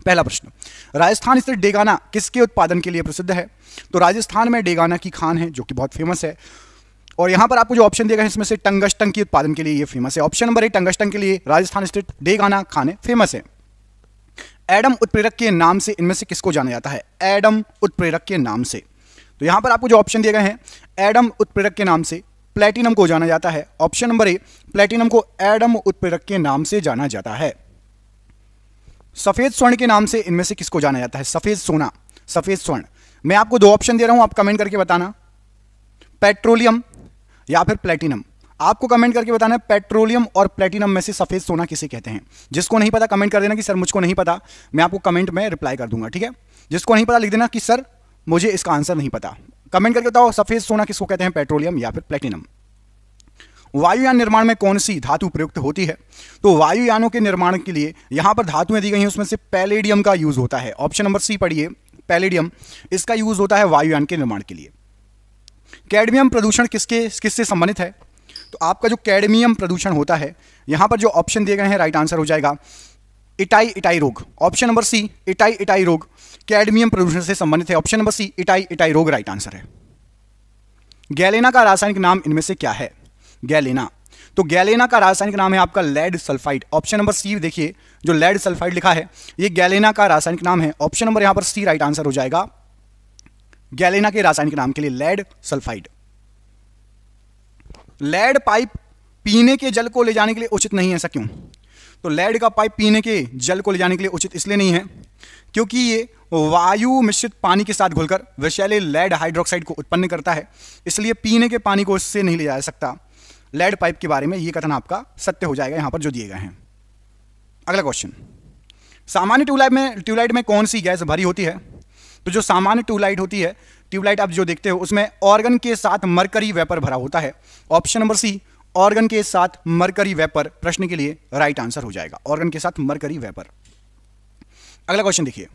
पहला प्रश्न, राजस्थान स्थित डेगाना किसके उत्पादन के लिए प्रसिद्ध है? तो राजस्थान में डेगाना की खान है जो कि बहुत फेमस है। और यहां पर आपको जो ऑप्शन दिए गए हैं इसमें से टंगस्टन के उत्पादन के लिए ये फेमस है। ऑप्शन नंबर ए टंगस्टन के लिए राजस्थान स्थित डेगाना खान फेमस है। एडम उत्प्रेरक के नाम से इनमें से किसको जाना जाता है? एडम उत्प्रेरक के नाम से। तो यहां पर आपको जो ऑप्शन दिए गए हैं, एडम उत्प्रेरक के नाम से प्लेटिनम को जाना जाता है। ऑप्शन नंबर ए, प्लेटिनम को एडम उत्प्रेरक के नाम से जाना जाता है। सफेद स्वर्ण के नाम से इनमें से किसको जाना जाता है? सफेद सोना, सफेद स्वर्ण। मैं आपको दो ऑप्शन दे रहा हूं, आप कमेंट करके बताना, पेट्रोलियम या फिर प्लेटिनम। आपको कमेंट करके बताना है पेट्रोलियम और प्लेटिनम में से सफेद सोना किसे कहते हैं। जिसको नहीं पता कमेंट कर देना कि सर मुझको नहीं पता, मैं आपको कमेंट में रिप्लाई कर दूंगा, ठीक है। जिसको नहीं पता लिख देना कि सर मुझे इसका आंसर नहीं पता। कमेंट करके बताओ सफेद सोना किसको कहते हैं, पेट्रोलियम या फिर प्लेटिनम। वायुयान निर्माण में कौन सी धातु प्रयुक्त होती है? तो वायुयानों के निर्माण के लिए यहां पर धातुएं दी गई हैं, उसमें से पैलेडियम का यूज होता है। ऑप्शन नंबर सी पढ़िए, पैलेडियम, इसका यूज होता है वायुयान के निर्माण के लिए। कैडमियम प्रदूषण किससे संबंधित है? तो आपका जो कैडमियम प्रदूषण होता है, यहां पर जो ऑप्शन दिए गए हैं राइट आंसर हो जाएगा इटाई रोग। ऑप्शन नंबर सी, इटाई रोग कैडमियम प्रदूषण से संबंधित है। ऑप्शन नंबर सी, इटाई रोग राइट आंसर है। गैलेना का रासायनिक नाम इनमें से क्या है? गैलेना, तो गैलेना का रासायनिक नाम है आपका lead sulphide. Option number C देखिए, जो लेड सल्फाइड लिखा है ये गैलेना का रासायनिक नाम है। ऑप्शन नंबर यहां पर सी राइट आंसर हो जाएगा, गैलेना के रासायनिक नाम के लिए लेड सल्फाइड। लेड पाइप पीने के जल को ले जाने के लिए उचित नहीं है, ऐसा क्यों? तो लेड का पाइप पीने के जल को ले जाने के लिए उचित इसलिए नहीं है क्योंकि ये वायु मिश्रित पानी के साथ घुलकर विषैले लेड हाइड्रोक्साइड को उत्पन्न करता है, इसलिए पीने के पानी को इससे नहीं ले जा सकता। लेड पाइप के बारे में ये कथन आपका सत्य हो जाएगा यहां पर जो दिए गए हैं। अगला क्वेश्चन, सामान्य ट्यूबलाइट में कौन सी गैस भरी होती है? तो जो सामान्य ट्यूबलाइट होती है, ट्यूबलाइट आप जो देखते हो उसमें ऑर्गन के साथ मरकरी वेपर भरा होता है। ऑप्शन नंबर सी, ऑर्गन के साथ मरकरी वेपर प्रश्न के लिए राइट आंसर हो जाएगा, ऑर्गन के साथ मरकरी वेपर। अगला क्वेश्चन देखिए,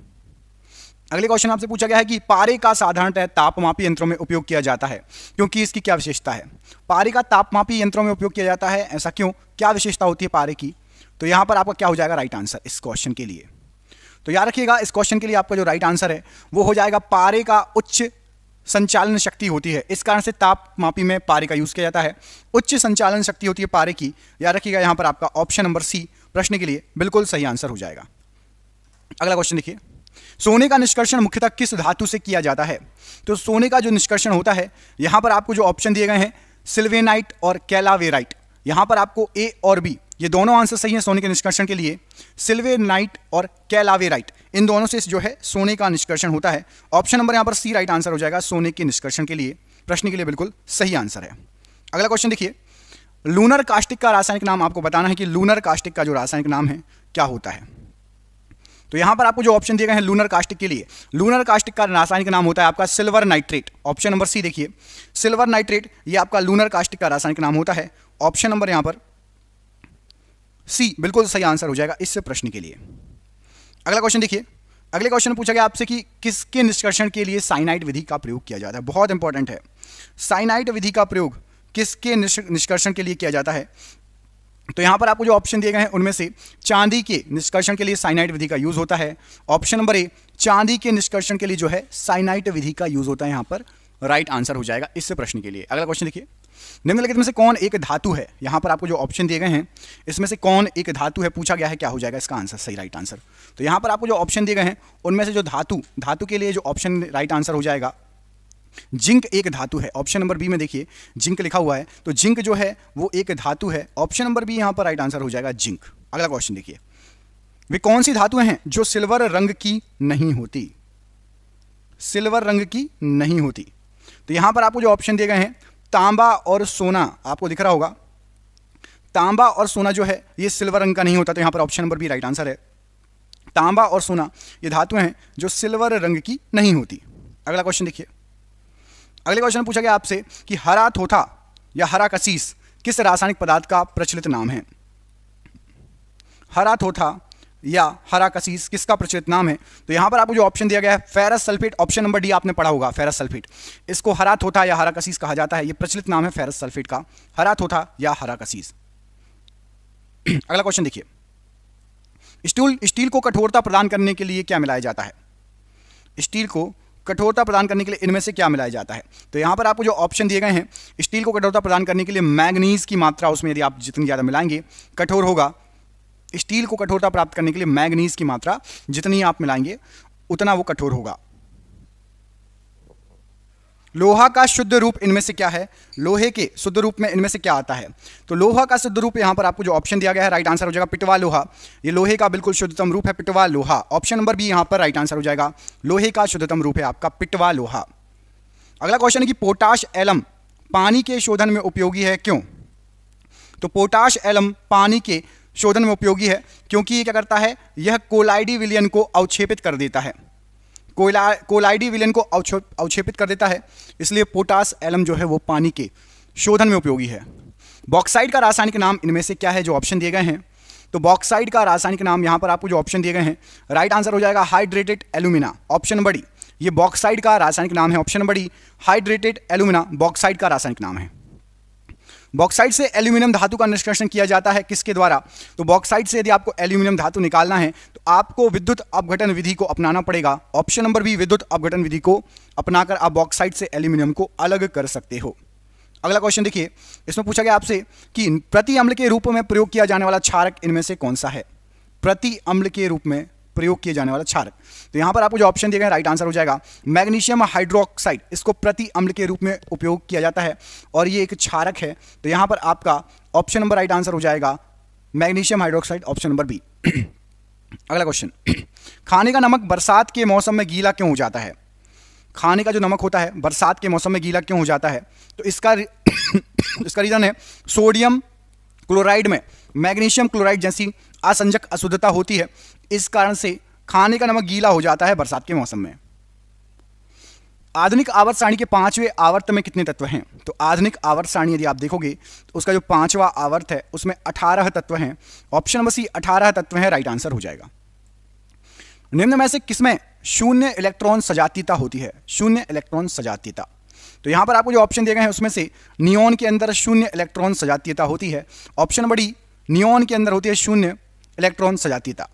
अगले क्वेश्चन आपसे पूछा गया है कि पारे का साधारणतः तापमापी यंत्रों में उपयोग किया जाता है क्योंकि इसकी क्या विशेषता है? पारे का तापमापी यंत्रों में उपयोग किया जाता है, ऐसा क्यों, क्या विशेषता होती है पारे की? तो यहां पर आपका क्या हो जाएगा राइट आंसर इस क्वेश्चन के लिए? तो याद रखिएगा इस क्वेश्चन के लिए आपका जो राइट आंसर है वो हो जाएगा पारे का उच्च संचालन शक्ति होती है, इस कारण से तापमापी में पारे का यूज किया जाता है। उच्च संचालन शक्ति होती है पारे की, याद रखिएगा यहां पर आपका ऑप्शन नंबर सी प्रश्न के लिए बिल्कुल सही आंसर हो जाएगा। अगला क्वेश्चन देखिए, सोने का निष्कर्षण मुख्यतः किस धातु से किया जाता है? तो सोने का जो निष्कर्षण होता है, यहां पर आपको जो ऑप्शन दिए गए हैं सिल्वेनाइट और कैलावेराइट, यहां पर आपको ए और बी ये दोनों आंसर सही हैं सोने के निष्कर्षण के लिए। सिल्वेनाइट और कैलावेराइट इन दोनों से जो है सोने का निष्कर्षण होता है। ऑप्शन नंबर यहां पर सी राइट आंसर हो जाएगा, सोने के निष्कर्षण के लिए प्रश्न के लिए बिल्कुल सही आंसर है। अगला क्वेश्चन देखिए, लूनर कास्टिक का रासायनिक नाम आपको बताना है कि लूनर कास्टिक का जो रासायनिक नाम है क्या होता है। तो यहां पर आपको जो ऑप्शन दिए गए हैं लूनर कास्टिक के लिए, लूनर कास्टिक का रासायनिक नाम होता है आपका silver nitrate. Option number C देखिए, सिल्वर नाइट्रेट ये आपका लूनर कास्टिक का रासायनिक नाम होता है। ऑप्शन नंबर यहां पर सी बिल्कुल सही आंसर हो जाएगा इस प्रश्न के लिए। अगला क्वेश्चन देखिए, अगले क्वेश्चन में पूछा गया आपसे कि किसके निष्कर्षण के लिए साइनाइड विधि का प्रयोग किया जाता है? बहुत इंपॉर्टेंट है, साइनाइड विधि का प्रयोग किसके निष्कर्षण के लिए किया जाता है? तो यहां पर आपको जो ऑप्शन दिए गए हैं उनमें से चांदी के निष्कर्षण के लिए साइनाइड विधि का यूज होता है। ऑप्शन नंबर ए, चांदी के निष्कर्षण के लिए जो है साइनाइड विधि का यूज होता है, यहां पर राइट आंसर हो जाएगा इस प्रश्न के लिए। अगला क्वेश्चन देखिए, निम्नलिखित में से कौन एक धातु है? यहां पर आपको जो ऑप्शन दिए गए हैं इसमें से कौन एक धातु है पूछा गया है, क्या हो जाएगा इसका आंसर सही राइट आंसर? तो यहां पर आपको जो ऑप्शन दिए गए हैं उनमें से जो धातु के लिए जो ऑप्शन राइट आंसर हो जाएगा जिंक एक धातु है। ऑप्शन नंबर बी में देखिए जिंक लिखा हुआ है, तो जिंक जो है वो एक धातु है। ऑप्शन नंबर बी यहां पर राइट आंसर हो जाएगा जिंक। अगला क्वेश्चन देखिए, वे कौन सी धातुएं हैं जो सिल्वर रंग की नहीं होती? सिल्वर रंग की नहीं होती। तो यहां पर आपको जो ऑप्शन दिए गए हैं तांबा और सोना, आपको दिख रहा होगा तांबा और सोना जो है ये सिल्वर रंग का नहीं होता, तो यहां पर option number B right answer है। तांबा और सोना ये धातुएं हैं जो सिल्वर रंग की नहीं होती। अगला क्वेश्चन देखिए, अगले क्वेश्चन पूछा गया आपसे कि हरा थोथा या हरा कसीस किस रासायनिक पदार्थ का प्रचलित नाम है? हरा थोथा या हरा कसीस किसका प्रचलित नाम है? तो यहां पर आपको जो ऑप्शन दिया गया है ferrous sulphate, option number D आपने पढ़ा होगा फेरस सल्फेट, इसको हरा थोथा या हरा कसीस कहा जाता है। यह प्रचलित नाम है फेरस सल्फेट का, हरा थोथा या हरा कसीस। अगला क्वेश्चन देखिए, स्टील को कठोरता प्रदान करने के लिए क्या मिलाया जाता है? स्टील को कठोरता प्रदान करने के लिए इनमें से क्या मिलाया जाता है? तो यहां पर आपको जो ऑप्शन दिए गए हैं, स्टील को कठोरता प्रदान करने के लिए मैग्नीज की मात्रा उसमें यदि आप जितनी ज़्यादा मिलाएंगे कठोर होगा। स्टील को कठोरता प्राप्त करने के लिए मैग्नीज की मात्रा जितनी आप मिलाएंगे उतना वो कठोर होगा। लोहा का शुद्ध रूप इनमें से क्या है? लोहे के शुद्ध रूप में इनमें से क्या आता है? तो लोहा का शुद्ध रूप यहां पर आपको जो ऑप्शन दिया गया है राइट आंसर हो जाएगा पिटवा लोहा। ये लोहे का बिल्कुल शुद्धतम रूप है पिटवा लोहा। ऑप्शन नंबर बी यहां पर राइट आंसर हो जाएगा। लोहे का शुद्धतम रूप है आपका पिटवा लोहा। अगला क्वेश्चन है कि पोटाश एलम पानी के शोधन में उपयोगी है, क्यों? तो पोटाश एलम पानी के शोधन में उपयोगी है क्योंकि ये क्या करता है, यह कोलाइडी विलयन को अवक्षेपित कर देता है। कोलाइडी विलयन को अवक्षेपित कर देता है, इसलिए पोटाश एलम जो है वो पानी के शोधन में उपयोगी है। बॉक्साइड का रासायनिक नाम इनमें से क्या है? जो ऑप्शन दिए गए हैं, तो बॉक्साइड का रासायनिक नाम यहां पर आपको जो ऑप्शन दिए गए हैं राइट आंसर हो जाएगा hydrated alumina. Option number D, ये बॉक्साइड का रासायनिक नाम है। Option number D hydrated alumina bauxite का रासायनिक नाम है। बॉक्साइड से एल्यूमिनियम धातु का निष्कर्षण किया जाता है किसके द्वारा? तो बॉक्साइड से यदि आपको एल्यूमिनियम धातु निकालना है तो आपको विद्युत अपघटन विधि को अपनाना पड़ेगा। ऑप्शन नंबर बी विद्युत अपघटन विधि को अपनाकर आप बॉक्साइड से एल्यूमिनियम को अलग कर सकते हो। अगला क्वेश्चन देखिए, इसमें पूछा गया आपसे कि प्रति अम्ल के रूप में प्रयोग किया जाने वाला क्षारक इनमें से कौन सा है? प्रति अम्ल के रूप में प्रयोग किए जाने वाला क्षारक, तो यहां पर आपको जो ऑप्शन दिए गए राइट आंसर हो जाएगा मैग्नीशियम हाइड्रोक्साइड। इसको प्रति अम्ल के रूप में उपयोग किया जाता है और ये एक क्षारक है। तो यहां पर आपका ऑप्शन नंबर राइट आंसर हो जाएगा magnesium hydroxide, option number B. अगला क्वेश्चन, खाने का नमक बरसात के मौसम में गीला क्यों हो जाता है? खाने का जो नमक होता है बरसात के मौसम में गीला क्यों हो जाता है? तो इसका रीजन है सोडियम क्लोराइड में मैग्नीशियम क्लोराइड जैसी असंजक अशुद्धता होती है, इस कारण से खाने का नमक गीला हो जाता है बरसात के मौसम में। आधुनिक आवर्त सारणी के 5वें आवर्त में कितने तत्व हैं? तो आधुनिक आवर्त सारणी यदि आप देखोगे तो उसका जो 5वां आवर्त है उसमें 18 तत्व हैं। ऑप्शन नंबर सी 18 तत्व हैं, राइट आंसर हो जाएगा। निम्न में से किसमें शून्य इलेक्ट्रॉन सजातीयता होती है? शून्य इलेक्ट्रॉन सजातीयता, तो यहां पर आपको जो ऑप्शन दिए गए हैं उसमें से नियोन के अंदर शून्य इलेक्ट्रॉन सजातीयता होती है। ऑप्शन नंबर डी नियोन के अंदर होती है शून्य इलेक्ट्रॉन सजातीयता।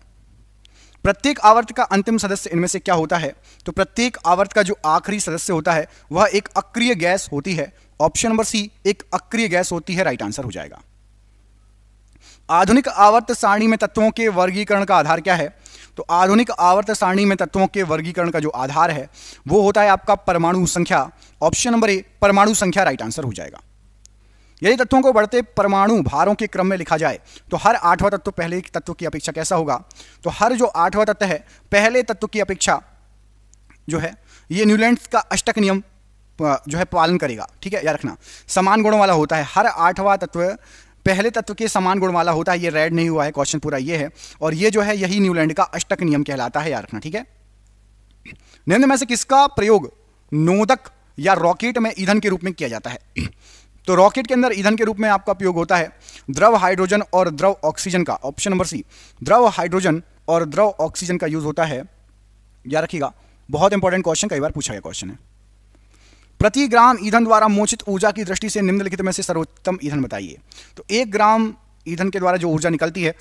प्रत्येक आवर्त का अंतिम सदस्य इनमें से क्या होता है? तो प्रत्येक आवर्त का जो आखिरी सदस्य होता है वह एक अक्रिय गैस होती है। ऑप्शन नंबर सी एक अक्रिय गैस होती है, राइट आंसर हो जाएगा। आधुनिक आवर्त सारणी में तत्वों के वर्गीकरण का आधार क्या है? तो आधुनिक आवर्त सारणी में तत्वों के वर्गीकरण का जो आधार है वो होता है आपका परमाणु संख्या। ऑप्शन नंबर ए परमाणु संख्या, राइट आंसर हो जाएगा। यदि तत्वों को बढ़ते परमाणु भारों के क्रम में लिखा जाए तो हर 8वां तत्व पहले तत्व की अपेक्षा कैसा होगा? तो हर जो 8वां तत्व है पहले तत्व की अपेक्षा जो है ये न्यूलैंड्स का अष्टक नियम जो है पालन करेगा। ठीक है, याद रखना, समान गुणों वाला होता है। हर 8वां तत्व पहले तत्व के समान गुण वाला होता है। ये रेड नहीं हुआ है, क्वेश्चन पूरा ये है, और ये जो है यही न्यूलैंड का अष्टक नियम कहलाता है, याद रखना। ठीक है, निम्न में से किसका प्रयोग नोदक या रॉकेट में ईंधन के रूप में किया जाता है? तो रॉकेट के अंदर ईंधन के रूप में आपका उपयोग होता है द्रव हाइड्रोजन और द्रव ऑक्सीजन का। ऑप्शन नंबर सी द्रव हाइड्रोजन और द्रव ऑक्सीजन का यूज होता है, याद रखिएगा, बहुत इंपॉर्टेंट क्वेश्चन, कई बार पूछा गया क्वेश्चन है। प्रति ग्राम ईंधन द्वारा मोचित ऊर्जा की दृष्टि से निम्नलिखित में से सर्वोत्तम ईंधन बताइए। तो 1 ग्राम ईंधन के द्वारा जो ऊर्जा निकलती है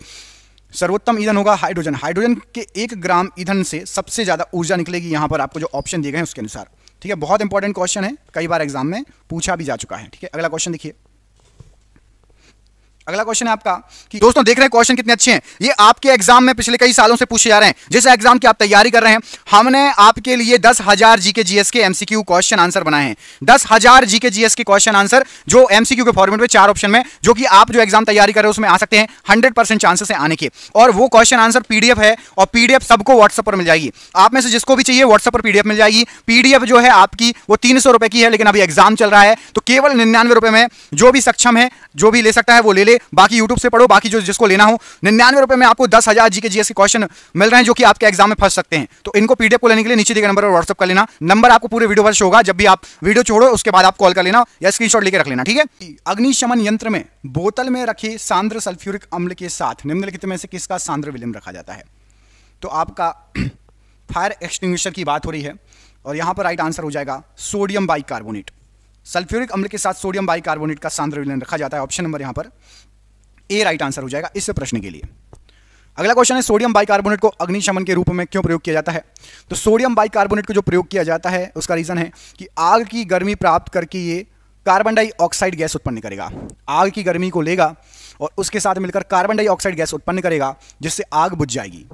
सर्वोत्तम ईंधन होगा हाइड्रोजन। हाइड्रोजन के 1 ग्राम ईंधन से सबसे ज्यादा ऊर्जा निकलेगी, यहां पर आपको जो ऑप्शन दिए गए हैं उसके अनुसार। ठीक है, बहुत इंपॉर्टेंट क्वेश्चन है, कई बार एग्जाम में पूछा भी जा चुका है। ठीक है, अगला क्वेश्चन देखिए। अगला क्वेश्चन है आपका कि दोस्तों देख रहे हैं क्वेश्चन कितने अच्छे हैं, ये आपके एग्जाम में पिछले कई सालों से पूछे जा रहे हैं। जिस एग्जाम की आप तैयारी कर रहे हैं हमने आपके लिए 10,000 जीके जीएस के एमसीक्यू क्वेश्चन आंसर बनाए हैं। 10,000 जीके जीएस के क्वेश्चन आंसर जो एमसीक्यू के फॉर्मेट में 4 ऑप्शन में, जो कि आप जो एग्जाम तैयारी कर रहे हो उसमें आ सकते हैं 100% चांसेस है आने के। और वो क्वेश्चन आंसर पीडीएफ है और पीडीएफ सबको व्हाट्सएप पर मिल जाएगी। आप में से जिसको भी चाहिए व्हाट्सएप पर पीडीएफ मिल जाएगी। पीडीएफ जो है आपकी वो 300 रुपए की है, लेकिन अभी एग्जाम चल रहा है तो केवल 99 रुपए में जो भी सक्षम है, जो भी ले सकता है वो ले ले, बाकी यूट्यूब से पढ़ो, बाकी जो जिसको लेना हो 99 रुपए में आपको 10,000 जीके जीएस के क्वेश्चन मिल रहे हैं जो कि आपके एग्जाम में फंस सकते हैं। तो इनको पीडीएफ को लेने के लिए नीचे दिए गए नंबर पर व्हाट्सएप कर लेना। नंबर आपको पूरे वीडियो पर शो होगा, जब भी आप वीडियो छोड़ो उसके बाद आप कॉल कर लेना या स्क्रीनशॉट लेके रख लेना। ठीक है, अग्निशमन यंत्र में बोतल में रखे सांद्र सल्फ्यूरिक अम्ल के साथ निम्नलिखित में से किसका सांद्र विलयन रखा जाता है? तो आपका फायर एक्सटिंग्विशर की बात हो रही है और यहां पर राइट आंसर हो जाएगा सोडियम बाइकार्बोनेट। सल्फ्यूरिक अम्ल के साथ सोडियम बाइकार्बोनेट का सांद्र विलयन रखा जाता है। ऑप्शन नंबर यहां पर ए राइट आंसर हो जाएगा इस प्रश्न के लिए। अगला क्वेश्चन है सोडियम बाइकार्बोनेट को अग्निशमन के रूप में क्यों प्रयोग किया जाता है। तो सोडियम बाइकार्बोनेट को जो प्रयोग किया जाता है उसका रीजन है कि आग की गर्मी प्राप्त करके ये कार्बन डाइऑक्साइड गैस उत्पन्न करेगा। आग की गर्मी को लेगा और उसके साथ मिलकर कार्बन डाइऑक्साइड गैस उत्पन्न करेगा, जिससे आग बुझ जाएगी।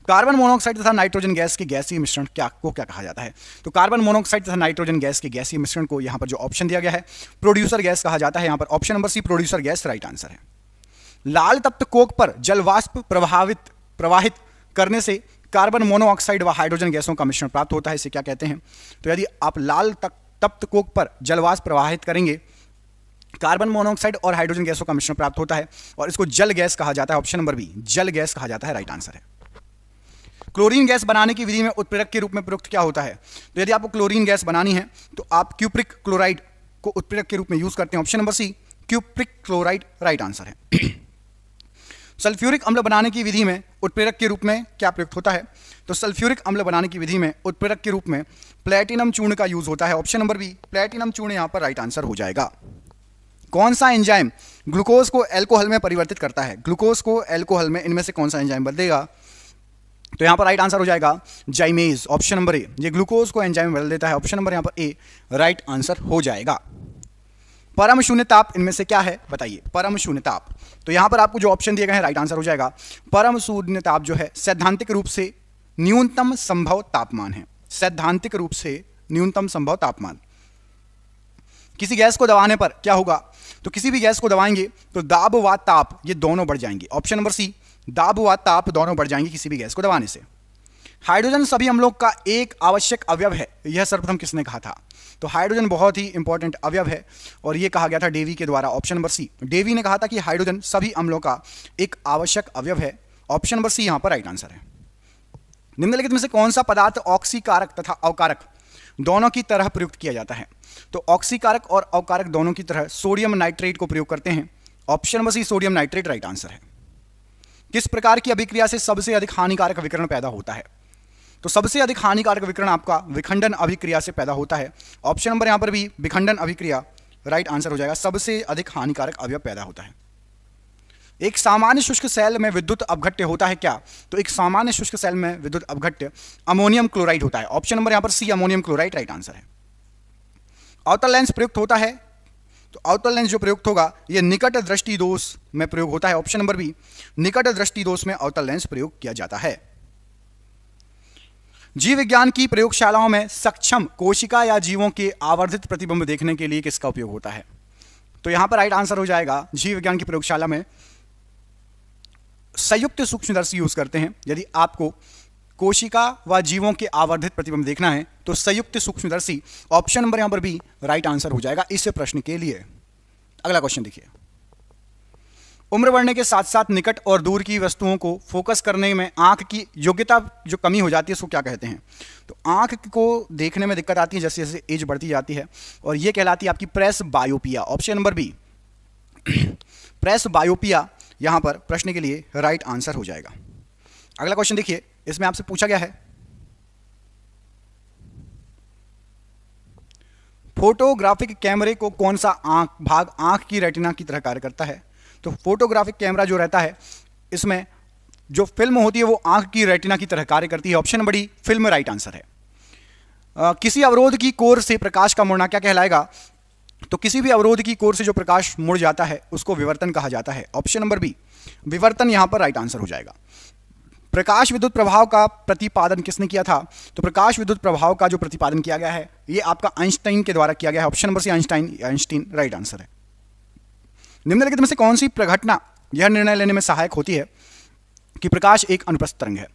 कार्बन मोनोऑक्साइड तथा नाइट्रोजन गैस के गैसीय मिश्रण क्या कहा जाता है। तो कार्बन मोनोऑक्साइड तथा नाइट्रोजन गैस के गैसीय मिश्रण को यहां पर जो ऑप्शन दिया गया है प्रोड्यूसर गैस कहा जाता है। यहां पर option number C producer gas right answer है। लाल तप्त कोक पर जलवाष्प प्रवाहित करने से कार्बन मोनोऑक्साइड व हाइड्रोजन गैसों का मिश्रण प्राप्त होता है, इसे क्या कहते हैं। तो यदि आप लाल तप्त कोक पर जलवाष्प प्रवाहित करेंगे, कार्बन मोनोऑक्साइड और हाइड्रोजन गैसों का मिश्रण प्राप्त होता है और इसको जल गैस कहा जाता है। ऑप्शन नंबर बी जल गैस कहा जाता है, राइट आंसर है। क्लोरीन गैस बनाने की विधि में उत्प्रेरक के रूप में प्रयुक्त क्या होता है। तो यदि आपको क्लोरीन गैस बनानी है तो आप क्यूप्रिक क्लोराइड को उत्प्रेरक के रूप में यूज करते हैं। Option number C cupric chloride right answer है। सल्फ्यूरिक अम्ल बनाने की विधि में उत्प्रेरक के रूप में क्या प्रयुक्त होता है। तो सल्फ्यूरिक अम्ल बनाने की विधि में उत्प्रेरक के रूप में प्लेटिनम चूर्ण का यूज होता है। ऑप्शन नंबर बी प्लेटिनम चूर्ण यहां पर राइट आंसर हो जाएगा। कौन सा एंजाइम ग्लूकोज को अल्कोहल में परिवर्तित करता है। ग्लूकोज को अल्कोहल में इनमें से कौन सा एंजाइम बदलेगा। तो यहां पर राइट आंसर हो जाएगा जाइमेज, ऑप्शन नंबर ए। ये ग्लूकोज को एंजाइम में बदल देता है। ऑप्शन नंबर यहां पर ए राइट आंसर हो जाएगा। परम शून्य ताप इनमें से क्या है बताइए। परम शून्य ताप, तो यहां पर आपको जो ऑप्शन दिए गए हैं राइट आंसर हो जाएगा। परम शून्य ताप जो है सैद्धांतिक रूप से न्यूनतम संभव तापमान है। सैद्धांतिक रूप से न्यूनतम संभव तापमान। किसी गैस को दबाने पर क्या होगा। तो किसी भी गैस को दबाएंगे तो दाब व ताप ये दोनों बढ़ जाएंगे। ऑप्शन नंबर सी दाब व ताप दोनों बढ़ जाएंगे किसी भी गैस को दबाने से। हाइड्रोजन सभी अम्लों का एक आवश्यक अवयव है, यह सर्वप्रथम किसने कहा था। तो हाइड्रोजन बहुत ही इंपॉर्टेंट अवयव है और यह कहा गया था डेवी के द्वारा। ऑप्शन नंबर सी डेवी ने कहा था कि हाइड्रोजन सभी अम्लों का एक आवश्यक अवयव है। ऑप्शन नंबर सी यहां पर राइट आंसर है। निम्नलिखित में से कौन सा पदार्थ ऑक्सीकारक तथा अवकारक दोनों की तरह प्रयुक्त किया जाता है। तो ऑक्सीकारक और अवकारक दोनों की तरह सोडियम नाइट्रेट को प्रयोग करते हैं। Option number C sodium nitrate right answer है। किस प्रकार की अभिक्रिया से सबसे अधिक हानिकारक विकिरण पैदा होता है। तो सबसे अधिक हानिकारक विकिरण आपका विखंडन अभिक्रिया से पैदा होता है। ऑप्शन नंबर यहां पर भी विखंडन अभिक्रिया राइट आंसर हो जाएगा। सबसे अधिक हानिकारक अवयव पैदा होता है। एक सामान्य शुष्क सेल में विद्युत अपघट्य होता है क्या। तो एक सामान्य शुष्क सेल में विद्युत अपघट्य अमोनियम क्लोराइड होता है। ऑप्शन नंबर यहां पर सी अमोनियम क्लोराइड राइट आंसर है। अवतल लेंस प्रयुक्त होता है। तो अवतल लेंस जो प्रयुक्त होगा यह निकट दृष्टि दोष में प्रयोग होता है। ऑप्शन नंबर बी निकट दृष्टि दोष में अवतल लेंस प्रयोग किया जाता है। जीव विज्ञान की प्रयोगशालाओं में सक्षम कोशिका या जीवों के आवर्धित प्रतिबिंब देखने के लिए किसका उपयोग होता है। तो यहां पर राइट आंसर हो जाएगा जीव विज्ञान की प्रयोगशाला में संयुक्त सूक्ष्मदर्शी यूज करते हैं। यदि आपको कोशिका व जीवों के आवर्धित प्रतिबिंब देखना है तो संयुक्त सूक्ष्मदर्शी ऑप्शन नंबर यहां पर भी राइट आंसर हो जाएगा इस प्रश्न के लिए। अगला क्वेश्चन देखिए। उम्र बढ़ने के साथ साथ निकट और दूर की वस्तुओं को फोकस करने में आंख की योग्यता जो कमी हो जाती है उसको क्या कहते हैं। तो आंख को देखने में दिक्कत आती है जैसे जैसे एज बढ़ती जाती है और यह कहलाती है आपकी presbyopia. Option number B presbyopia यहां पर प्रश्न के लिए राइट आंसर हो जाएगा। अगला क्वेश्चन देखिए, इसमें आपसे पूछा गया है फोटोग्राफिक कैमरे को कौन सा भाग आंख की रेटिना की तरह कार्य करता है। तो फोटोग्राफिक कैमरा जो रहता है इसमें जो फिल्म होती है वो आंख की रेटिना की तरह कार्य करती है। Option number D film right answer है। किसी अवरोध की कोर से प्रकाश का मुड़ना क्या कहलाएगा। तो किसी भी अवरोध की कोर से जो प्रकाश मुड़ जाता है उसको विवर्तन कहा जाता है। ऑप्शन नंबर बी विवर्तन यहां पर राइट आंसर हो जाएगा। प्रकाश विद्युत प्रभाव का प्रतिपादन किसने किया था। तो प्रकाश विद्युत प्रभाव का जो प्रतिपादन किया गया है ये आपका आइंस्टाइन के द्वारा किया गया है। Option number C Einstein right answer है। निम्नलिखित में से कौन सी प्रघटना यह निर्णय लेने में सहायक होती है कि प्रकाश एक अनुप्रस्थ तरंग है।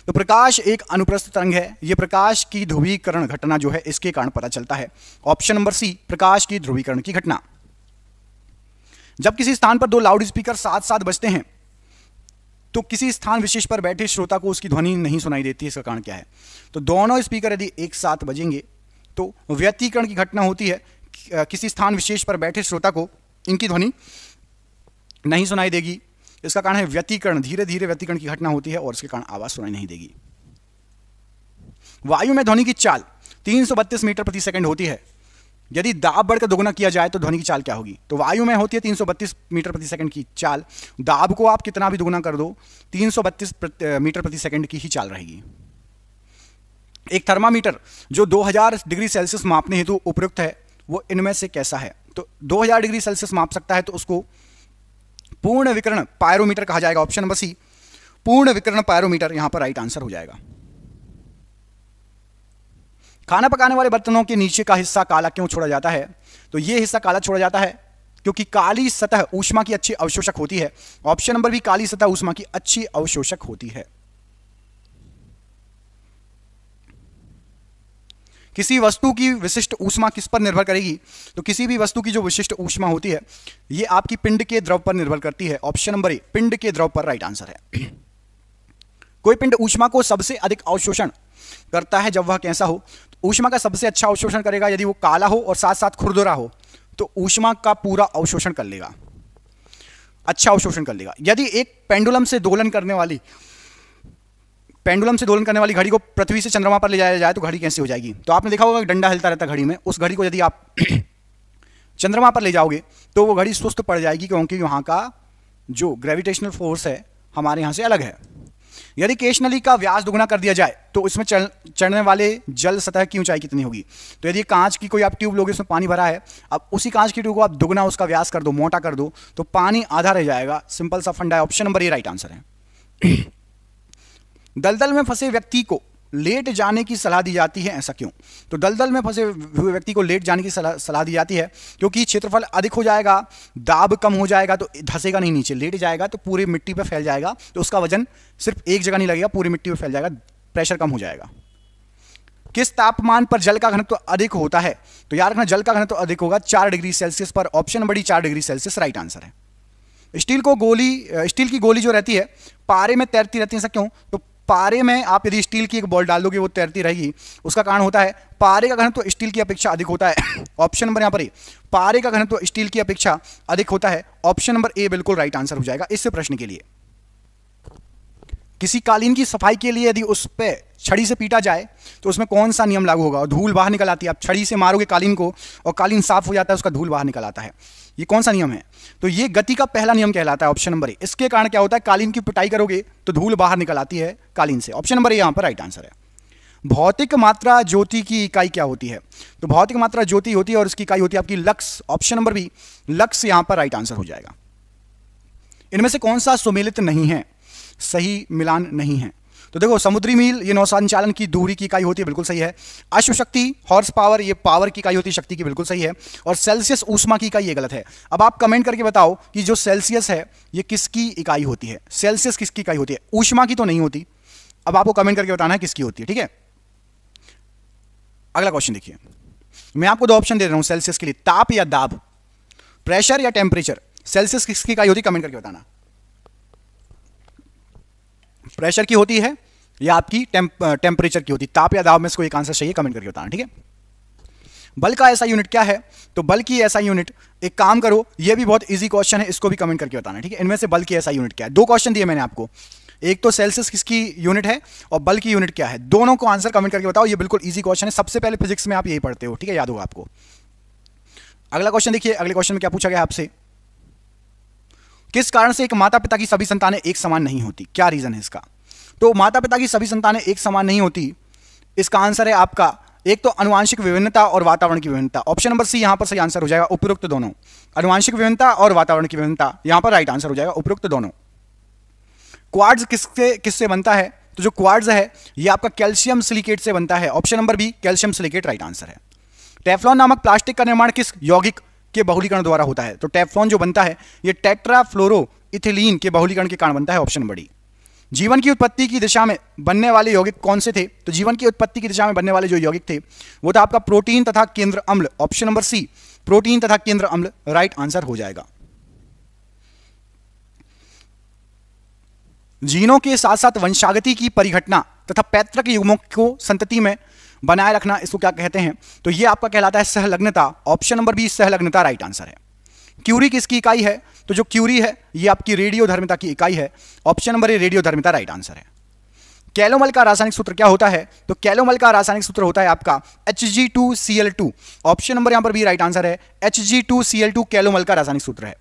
तो प्रकाश एक अनुप्रस्थ तरंग है, यह प्रकाश की ध्रुवीकरण घटना जो है इसके कारण पता चलता है। ऑप्शन नंबर सी प्रकाश की ध्रुवीकरण की घटना। जब किसी स्थान पर दो लाउड स्पीकर साथ साथ बजते हैं तो किसी स्थान विशेष पर बैठे श्रोता को उसकी ध्वनि नहीं सुनाई देती, इसका कारण क्या है। तो दोनों स्पीकर यदि एक साथ बजेंगे तो व्यतिकरण की घटना होती है। किसी स्थान विशेष पर बैठे श्रोता को इनकी ध्वनि नहीं सुनाई देगी, इसका कारण है व्यतिकरण। धीरे धीरे व्यतिकरण की घटना होती है और इसके कारण आवाज सुनाई नहीं देगी। वायु में ध्वनि की चाल 332 मीटर प्रति सेकंड होती है। यदि दाब बढ़कर दोगुना किया जाए तो ध्वनि की चाल क्या होगी? तो वायु में होती है 332 मीटर प्रति सेकंड की चाल, दाब को आप कितना भी दोगुना कर दो 332 मीटर प्रति सेकंड की ही चाल रहेगी। एक थर्मामीटर जो 2000 डिग्री सेल्सियस मापने हेतु उपयुक्त है वो इनमें से कैसा है? तो 2000 डिग्री सेल्सियस माप सकता है तो उसको पूर्ण विकिरण पायरोमीटर कहा जाएगा। ऑप्शन नंबर सी पूर्ण विकिरण पायरोमीटर यहां पर राइट आंसर हो जाएगा। खाना पकाने वाले बर्तनों के नीचे का हिस्सा काला क्यों छोड़ा जाता है? तो यह हिस्सा काला छोड़ा जाता है क्योंकि काली सतह ऊष्मा की अच्छी अवशोषक होती है। ऑप्शन नंबर बी काली सतह ऊष्मा की अच्छी अवशोषक होती है। किसी वस्तु की विशिष्ट ऊष्मा किस पर निर्भर करेगी? तो किसी भी वस्तु की जो विशिष्ट ऊष्मा होती है यह आपकी पिंड के द्रव पर निर्भर करती है। ऑप्शन नंबर ए पिंड के द्रव पर राइट आंसर है। कोई पिंड ऊष्मा को सबसे अधिक अवशोषण करता है जब वह कैसा हो? तो ऊष्मा का सबसे अच्छा अवशोषण करेगा यदि वो काला हो और साथ साथ खुरदुरा हो तो ऊष्मा का पूरा अवशोषण कर लेगा, अच्छा अवशोषण कर लेगा। यदि एक पेंडुलम से दोलन करने वाली घड़ी को पृथ्वी से चंद्रमा पर ले जाया जाए तो घड़ी कैसी हो जाएगी? तो आपने देखा होगा डंडा हिलता रहता घड़ी में, उस घड़ी को यदि आप चंद्रमा पर ले जाओगे तो वो घड़ी सुस्त पड़ जाएगी क्योंकि वहां का जो ग्रेविटेशनल फोर्स है हमारे यहां से अलग है। यदि केश नली का व्यास दुगुना कर दिया जाए तो उसमें चढ़ने वाले जल सतह की ऊंचाई कितनी होगी? तो यदि कांच की कोई आप ट्यूब लोगे उसमें पानी भरा है, अब उसी कांच की ट्यूब को आप दुगुना उसका व्यास कर दो, मोटा कर दो तो पानी आधा रह जाएगा। सिंपल सा फंडा है। ऑप्शन नंबर ए राइट आंसर है। दलदल में फंसे व्यक्ति को लेट जाने की सलाह दी जाती है, ऐसा क्यों? तो दलदल में फंसे हुए व्यक्ति को लेट जाने की सलाह दी जाती है क्योंकि क्षेत्रफल अधिक हो जाएगा, दाब कम हो जाएगा तो धंसेगा नहीं नीचे, लेट जाएगा तो पूरी मिट्टी पे फैल जाएगा तो उसका वजन सिर्फ एक जगह नहीं लगेगा, पूरी मिट्टी पे फैल जाएगा, प्रेशर कम हो जाएगा। किस तापमान पर जल का घनत्व अधिक होता है? तो याद रखना जल का घनत्व अधिक होगा 4 डिग्री सेल्सियस पर। Option number D 4 degree Celsius right answer है। स्टील की गोली जो रहती है पारे में तैरती रहती है, ऐसा क्यों? तो पारे में आप यदि स्टील की एक बॉल डाल दोगे वो तैरती रहेगी, उसका कारण होता है पारे का घनत्व स्टील की अपेक्षा अधिक होता है। ऑप्शन नंबर यहां पर ए पारे का घनत्व स्टील की अपेक्षा अधिक होता है। ऑप्शन नंबर ए बिल्कुल राइट आंसर हो जाएगा इस प्रश्न के लिए। किसी कालीन की सफाई के लिए यदि उस पर छड़ी से पीटा जाए तो उसमें कौन सा नियम लागू होगा? धूल बाहर निकल आती है। आप छड़ी से मारोगे कालीन को और कालीन साफ हो जाता है, उसका धूल बाहर निकल आता है, ये कौन सा नियम है? तो ये गति का पहला नियम कहलाता है। ऑप्शन नंबर ए। इसके कारण क्या होता है कालीन की पिटाई करोगे तो धूल बाहर निकल आती है कालीन से। ऑप्शन नंबर ए यहां पर राइट आंसर है। भौतिक मात्रा ज्योति की इकाई क्या होती है? तो भौतिक मात्रा ज्योति होती है और इसकी इकाई होती है आपकी lux. Option number B lux यहां पर राइट आंसर हो जाएगा। इनमें से कौन सा सुमेलित नहीं है, सही मिलान नहीं है? तो देखो समुद्री मील ये नौसंचालन की दूरी की इकाई होती है, बिल्कुल सही है। अश्वशक्ति हॉर्स पावर ये पावर की इकाई होती है, शक्ति की, बिल्कुल सही है। और सेल्सियस ऊष्मा की इकाई ये गलत है। अब आप कमेंट करके बताओ कि जो सेल्सियस है ये किसकी इकाई होती है? सेल्सियस किसकी इकाई होती है? ऊष्मा की तो नहीं होती। अब आपको कमेंट करके बताना है किसकी होती है, ठीक है। अगला क्वेश्चन देखिए, मैं आपको 2 ऑप्शन दे रहा हूं सेल्सियस के लिए, ताप या दाब, प्रेशर या टेम्परेचर। सेल्सियस किसकी इकाई होती है कमेंट करके बताना। प्रेशर की होती है या आपकी टेम्परेचर की होती है? ताप या दाब में से कोई एक आंसर चाहिए, कमेंट करके बताना, ठीक है। बल का ऐसा यूनिट क्या है? तो बल की ऐसा यूनिट, एक काम करो ये भी बहुत इजी क्वेश्चन है, इसको भी कमेंट करके बताना, ठीक है। इनमें से बल की ऐसा यूनिट क्या है? 2 क्वेश्चन दिए मैंने आपको, एक तो सेल्सियस किसकी यूनिट है और बल की यूनिट क्या है, दोनों को आंसर कमेंट करके बताओ। ये बिल्कुल इजी क्वेश्चन है, सबसे पहले फिजिक्स में आप यही पढ़ते हो, ठीक है, याद होगा आपको। अगला क्वेश्चन देखिए, अगले क्वेश्चन में क्या पूछा गया आपसे, किस कारण से एक माता पिता की सभी संतानें एक समान नहीं होती? क्या रीजन है इसका? तो माता पिता की सभी संतानें एक समान नहीं होती, इसका आंसर है आपका एक तो आनुवांशिक विभिन्नता और वातावरण की विभिन्नता। ऑप्शन नंबर सी यहां पर सही आंसर हो जाएगा, उपयुक्त दोनों। आनुवांशिक विभिन्नता और वातावरण की विभिन्नता यहां पर राइट आंसर हो जाएगा, उपयुक्त दोनों। क्वार्ट्ज किससे बनता है? तो जो क्वार्ट्ज है ये आपका कैल्शियम सिलिकेट से बनता है। Option number B calcium silicate right answer है। टेफ्लॉन नामक प्लास्टिक का निर्माण किस यौगिक के बहुलीकरण द्वारा होता है? तो टेफ्लॉन जो बनता है ये टेट्राफ्लोरोइथिलीन के बहुलीकरण के कारण बनता है। Option number D. जीवन की उत्पत्ति की दिशा में बनने वाले यौगिक कौन से थे? तो जीवन की उत्पत्ति की दिशा में बनने वाले जो यौगिक थे वो था आपका प्रोटीन तथा केंद्र अम्ल। ऑप्शन नंबर सी प्रोटीन तथा केंद्र अम्ल राइट आंसर हो जाएगा। जीनों के साथ साथ वंशागति की परिघटना तथा पैतृक युग्मों को संतति में बनाए रखना, इसको क्या कहते हैं? तो ये आपका कहलाता है सहलग्नता। ऑप्शन नंबर बी सहलग्नता राइट आंसर है। क्यूरी किसकी इकाई है? तो जो क्यूरी है ये आपकी रेडियोधर्मिता की इकाई है। ऑप्शन नंबर ए रेडियोधर्मिता राइट आंसर है। कैलोमल का रासायनिक सूत्र क्या होता है? तो कैलोमल का रासायनिक सूत्र होता है आपका Hg2Cl2। ऑप्शन नंबर यहां पर भी राइट आंसर है, Hg2Cl2 कैलोमल का रासायनिक सूत्र है।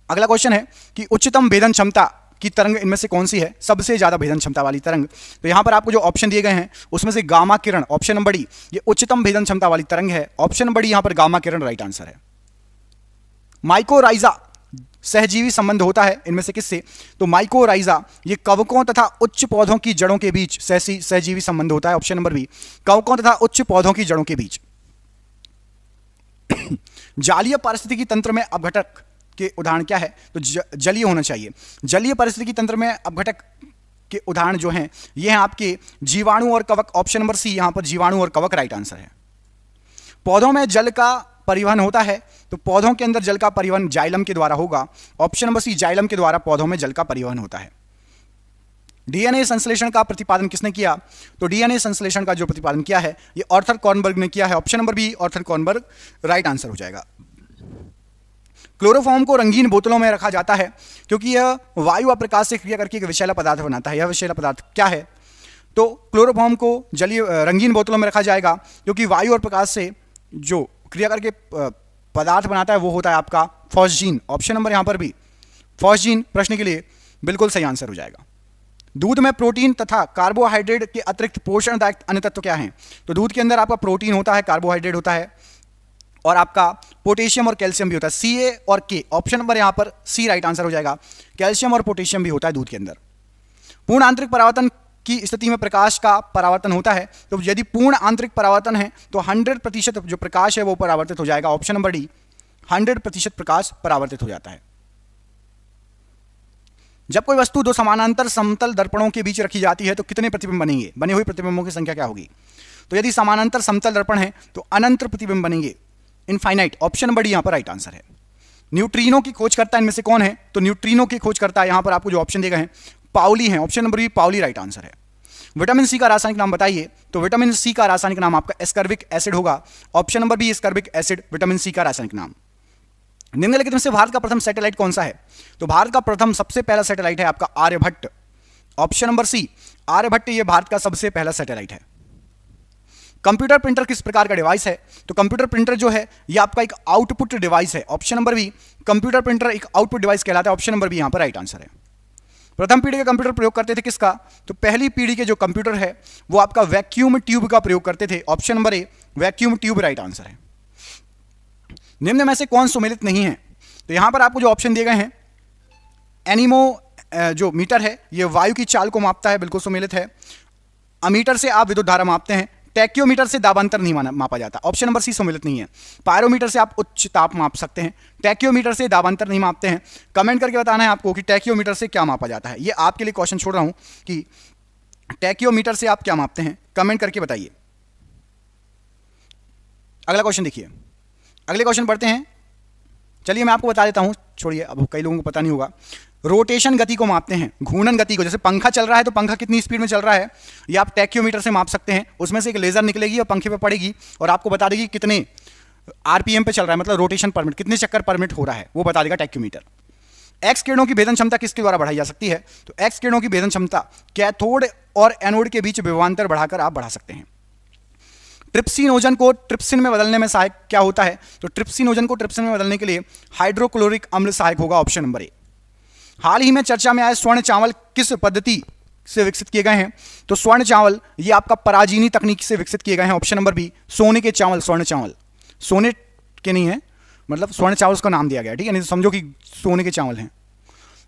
अगला क्वेश्चन है कि उच्चतम भेदन क्षमता की तरंग इनमें से कौन सी है? सबसे ज्यादा भेदन क्षमता वाली तरंग। तो यहां पर आपको जो ऑप्शन दिए गए हैं उसमें से गामा किरण, ऑप्शन नंबर डी, ये उच्चतम भेदन क्षमता वाली तरंग है। ऑप्शन नंबर डी यहां पर गामा किरण राइट आंसर है। माइकोराइजा सहजीवी संबंध होता है इनमें से किससे? तो माइकोराइजा ये कवकों तथा उच्च पौधों की जड़ों के बीच सहजीवी संबंध होता है। ऑप्शन नंबर बी, कवकों तथा उच्च पौधों की जड़ों के बीच। जालीय पारिस्थितिकी तंत्र में अपघटक के उदाहरण क्या है? तो जलीय होना चाहिए। जलीय पारिस्थितिकी तंत्र में अपघटक के उदाहरण जो हैं ये हैं आपके जीवाणु और कवक। ऑप्शन नंबर सी यहां पर जीवाणु और कवक राइट आंसर है। पौधों में जल का परिवहन होता है, तो पौधों के अंदर जल का परिवहन जाइलम के द्वारा होगा। ऑप्शन नंबर सी जाइलम के द्वारा पौधों में जल का परिवहन होता है। डीएनए संश्लेषण का प्रतिपादन किसने किया? तो डीएनए संश्लेषण का जो प्रतिपादन किया है ये आर्थर कॉर्नबर्ग ने किया है। Option number B Arthur Kornberg right answer हो जाएगा। क्लोरोफॉर्म को रंगीन बोतलों में रखा जाता है क्योंकि यह वायु और प्रकाश से क्रिया करके एक विषैला पदार्थ बनाता है। यह विषैला पदार्थ क्या है? तो क्लोरोफॉर्म को जलीय रंगीन बोतलों में रखा जाएगा क्योंकि वायु और प्रकाश से जो क्रिया करके पदार्थ बनाता है वो होता है आपका फॉस्जीन। ऑप्शन नंबर यहां पर भी फॉस्जीन प्रश्न के लिए बिल्कुल सही आंसर हो जाएगा। दूध में प्रोटीन तथा कार्बोहाइड्रेट के अतिरिक्त पोषणदायक अन्य तत्व क्या हैं? तो दूध के अंदर आपका प्रोटीन होता है, कार्बोहाइड्रेट होता है और आपका पोटेशियम और कैल्शियम भी होता है, Ca और K। ऑप्शन नंबर यहां पर सी राइट आंसर हो जाएगा। कैल्शियम और पोटेशियम भी होता है दूध के अंदर। पूर्ण आंतरिक परावर्तन की स्थिति में प्रकाश का परावर्तन होता है, तो यदि पूर्ण आंतरिक परावर्तन है तो 100% जो प्रकाश है वो परावर्तित हो जाएगा। ऑप्शन नंबर डी 100% प्रकाश परावर्तित हो जाता है। जब कोई वस्तु दो समानांतर समतल दर्पणों के बीच रखी जाती है तो कितने प्रतिबिंब बनेंगे? बने हुए प्रतिबिंबों की संख्या क्या होगी? तो यदि समानांतर समतल दर्पण है तो अनंत प्रतिबिंब बनेंगे, इनफाइनाइट। ऑप्शन नंबर डी यहां पर राइट आंसर है। न्यूट्रिनो की खोजकर्ता इनमें से कौन है? तो न्यूट्रिनो की खोजकर्ता यहां पर आपको जो ऑप्शन दिए गए हैं पाउली हैं। Option number B Pauli right answer है। विटामिन सी का रासायनिक नाम बताइए? तो विटामिन सी का रासायनिक नाम आपका एस्कर्बिक एसिड होगा। Option number B ascorbic acid vitamin C का रासायनिक नाम। निम्नलिखित में से भारत का प्रथम सैटेलाइट कौन सा है? तो भारत का प्रथम सबसे पहला सैटेलाइट है आपका Aryabhata. Option number C Aryabhata ये भारत का सबसे पहला सैटेलाइट है। कंप्यूटर प्रिंटर किस प्रकार का डिवाइस है? तो कंप्यूटर प्रिंटर जो है ये आपका एक आउटपुट डिवाइस है। Option number B computer printer एक आउटपुट डिवाइस कहलाता है। ऑप्शन नंबर बी यहां पर राइट आंसर है। प्रथम पीढ़ी के कंप्यूटर प्रयोग करते थे किसका? तो पहली पीढ़ी के जो कंप्यूटर है वो आपका वैक्यूम ट्यूब का प्रयोग करते थे। ऑप्शन नंबर ए वैक्यूम ट्यूब राइट आंसर है। निम्न में से कौन सुमेलित नहीं है? तो यहां पर आपको जो ऑप्शन दिए गए हैं एनिमो जो मीटर है ये वायु की चाल को मापता है, बिल्कुल सुमेलित है। अमीटर से आप विद्युत धारा मापते हैं। टैक्योमीटर से दाबांतर नहीं मापा जाता। ऑप्शन नंबर सी सम्मिलित नहीं है। पायरोमीटर से आप उच्च ताप माप सकते हैं, टैक्योमीटर से दाबांतर नहीं मापते हैं। कमेंट करके बताना है आपको कि टैक्योमीटर से क्या मापा जाता है। ये आपके लिए क्वेश्चन छोड़ रहा हूं कि टैक्योमीटर से आप क्या मापते हैं, कमेंट करके बताइए। अगला क्वेश्चन देखिए, अगले क्वेश्चन पढ़ते हैं। चलिए मैं आपको बता देता हूं, छोड़िए अब कई लोगों को पता नहीं होगा। रोटेशन गति को मापते हैं, घूर्णन गति को। जैसे पंखा चल रहा है तो पंखा कितनी स्पीड में चल रहा है ये आप टैक्योमीटर से माप सकते हैं। उसमें से एक लेजर निकलेगी और पंखे पे पड़ेगी और आपको बता देगी कितने आरपीएम पे चल रहा है, मतलब रोटेशन पर मिनट, कितने चक्कर पर मिनट हो रहा है वो बता देगा टैक्योमीटर। एक्स किरणों की भेदन क्षमता किसके द्वारा बढ़ाई जा सकती है? तो एक्स किरणों की भेदन क्षमता कैथोड और एनोड के बीच विभवांतर बढ़ाकर आप बढ़ा सकते हैं। ट्रिप्सिनोजन को ट्रिप्सिन में बदलने में सहायक क्या होता है? तो ट्रिप्सिनोजन को ट्रिप्सिन में बदलने के लिए हाइड्रोक्लोरिक अम्ल सहायक होगा। ऑप्शन नंबर ए। हाल ही में चर्चा में आए स्वर्ण चावल किस पद्धति से विकसित किए गए हैं? तो स्वर्ण चावल ये आपका पराजीनी तकनीक से विकसित किए गए हैं। ऑप्शन नंबर बी सोने के चावल। स्वर्ण चावल सोने के नहीं है, मतलब स्वर्ण चावल का नाम दिया गया, ठीक है, नहीं तो समझो कि सोने के चावल हैं।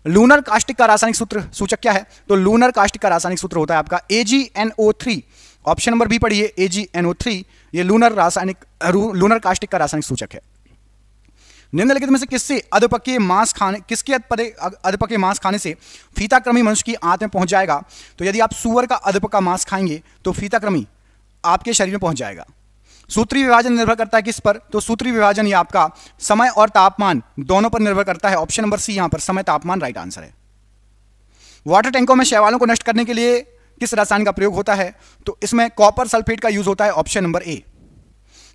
लूनर कास्टिक का रासायनिक सूत्र सूचक क्या है? तो लूनर कास्टिक का रासायनिक सूत्र होता है आपका AgNO3। ऑप्शन नंबर बी पढ़िए AgNO3 ये लूनर कास्टिक का रासायनिक सूचक है। निम्नलिखित में से किसके अधपके मांस खाने से फीताकृमि मनुष्य की आंत में पहुंच जाएगा? तो यदि आप सूअर का अधपका मांस खाएंगे तो फीताकृमि आपके शरीर में पहुंच जाएगा। सूत्री विभाजन निर्भर करता है किस पर? तो सूत्री विभाजन ये आपका समय और तापमान दोनों पर निर्भर करता है। ऑप्शन नंबर सी यहां पर समय तापमान राइट आंसर है। वाटर टैंकों में शैवालों को नष्ट करने के लिए किस रसायन का प्रयोग होता है? तो इसमें कॉपर सल्फेट का यूज होता है। ऑप्शन नंबर ए।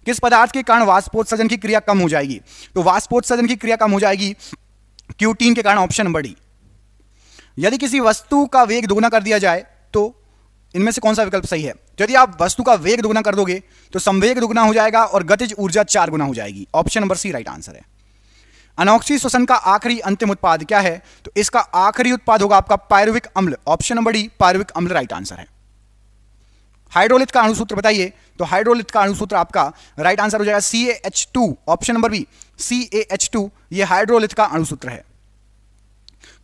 किस पदार्थ के कारण वाष्पोत्सर्जन की क्रिया कम हो जाएगी? तो वाष्पोत्सर्जन की क्रिया कम हो जाएगी क्यूटीन के कारण। Option number D. यदि किसी वस्तु का वेग दोगुना कर दिया जाए तो इनमें से कौन सा विकल्प सही है? यदि आप वस्तु का वेग दोगुना कर दोगे तो संवेग दोगुना हो जाएगा और गतिज ऊर्जा 4 गुना हो जाएगी। Option number C right answer है। अनॉक्सी श्वसन का आखिरी अंतिम उत्पाद क्या है? तो इसका आखिरी उत्पाद होगा आपका पायरुविक अम्ल। ऑप्शन नंबर डी पायरुविक अम्ल राइट आंसर है। हाइड्रोलिथ का अणुसूत्र बताइए। तो हाइड्रोलिथ का अणुसूत्र आपका राइट आंसर हो जाएगा CaH2। Option number B CaH2 ये हाइड्रोलिथ का अणुसूत्र है।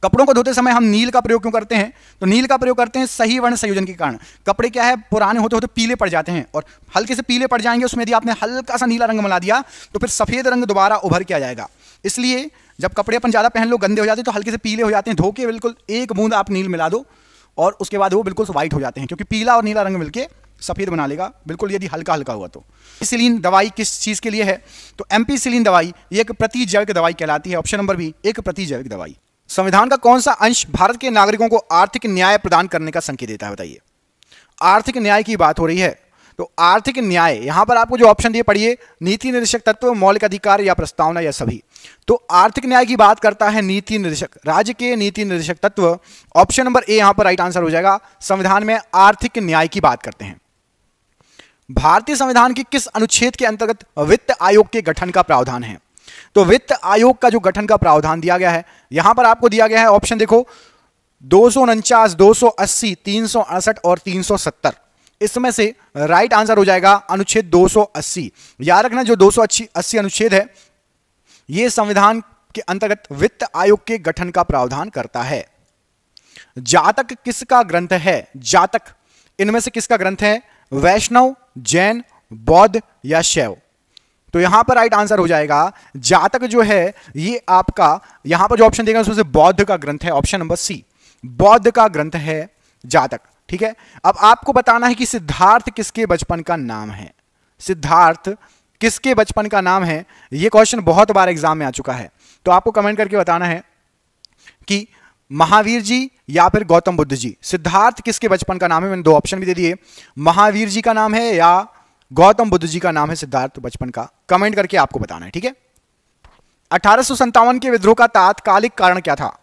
कपड़ों को धोते समय हम नील का प्रयोग क्यों करते हैं? तो नील का प्रयोग करते हैं सही वर्ण संयोजन के कारण। कपड़े क्या है, पुराने होते होते पीले पड़ जाते हैं और हल्के से पीले पड़ जाएंगे, उसमें यदि आपने हल्का सा नीला रंग मिला दिया तो फिर सफेद रंग दोबारा उभर के आ जाएगा। इसलिए जब कपड़े अपन ज्यादा पहन लो, गंदे हो जाते हैं तो हल्के से पीले हो जाते हैं। धो के बिल्कुल एक बूंद आप नील मिला दो और उसके बाद वो बिल्कुल व्हाइट हो जाते हैं, क्योंकि पीला और नीला रंग मिलके सफेद बना लेगा बिल्कुल, यदि हल्का हल्का हुआ तो। एम्पीसिलिन दवाई किस चीज के लिए है? तो एम्पीसिलिन दवाई एक प्रतिजैविक दवाई कहलाती है। ऑप्शन नंबर बी एक प्रतिजैविक दवाई। संविधान का कौन सा अंश भारत के नागरिकों को आर्थिक न्याय प्रदान करने का संकेत देता है? बताइए। आर्थिक न्याय की बात हो रही है तो आर्थिक न्याय, यहां पर आपको जो ऑप्शन दिए पढ़िए, नीति निर्देशक तत्व, मौलिक अधिकार या प्रस्तावना या सभी। तो आर्थिक न्याय की बात करता है नीति निर्देशक, राज्य के नीति निर्देशक तत्व। ऑप्शन नंबर ए यहां पर राइट आंसर हो जाएगा। संविधान में आर्थिक न्याय की बात करते हैं। भारतीय संविधान के किस अनुच्छेद के अंतर्गत वित्त आयोग के गठन का प्रावधान है? तो वित्त आयोग का जो गठन का प्रावधान दिया गया है, यहां पर आपको दिया गया है ऑप्शन देखो 249, 280, 368 और 370। इसमें से राइट आंसर हो जाएगा अनुच्छेद 280। याद रखना जो 280 अनुच्छेद है यह संविधान के अंतर्गत वित्त आयोग के गठन का प्रावधान करता है। जातक किसका ग्रंथ है? जातक इनमें से किसका ग्रंथ है? वैष्णव, जैन, बौद्ध या शैव? तो यहां पर राइट आंसर हो जाएगा जातक जो है ये आपका, यहां पर जो ऑप्शन देगा उसमें से बौद्ध का ग्रंथ है। ऑप्शन नंबर सी बौद्ध का ग्रंथ है जातक। ठीक है, अब आपको बताना है कि सिद्धार्थ किसके बचपन का नाम है? सिद्धार्थ किसके बचपन का नाम है? यह क्वेश्चन बहुत बार एग्जाम में आ चुका है, तो आपको कमेंट करके बताना है कि महावीर जी या फिर गौतम बुद्ध जी। सिद्धार्थ किसके बचपन का नाम है? मैंने दो ऑप्शन भी दे दिए, महावीर जी का नाम है या गौतम बुद्ध जी का नाम है सिद्धार्थ बचपन का। कमेंट करके आपको बताना है। ठीक है, 1857 के विद्रोह का तात्कालिक कारण क्या था?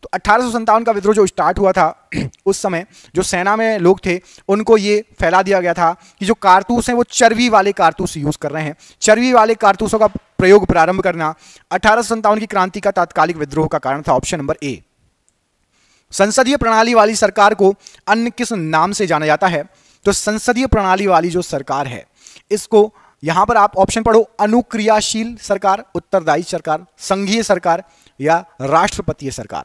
तो 1857 का विद्रोह जो स्टार्ट हुआ था उस समय जो सेना में लोग थे उनको ये फैला दिया गया था कि जो कारतूस हैं वो चर्बी वाले कारतूस यूज कर रहे हैं। चर्बी वाले कारतूसों का प्रयोग प्रारंभ करना 1857 की क्रांति का तात्कालिक विद्रोह का कारण था। ऑप्शन नंबर ए। संसदीय प्रणाली वाली सरकार को अन्य किस नाम से जाना जाता है? तो संसदीय प्रणाली वाली जो सरकार है इसको, यहां पर आप ऑप्शन पढ़ो, अनुक्रियाशील सरकार, उत्तरदायी सरकार, संघीय सरकार या राष्ट्रपतीय सरकार।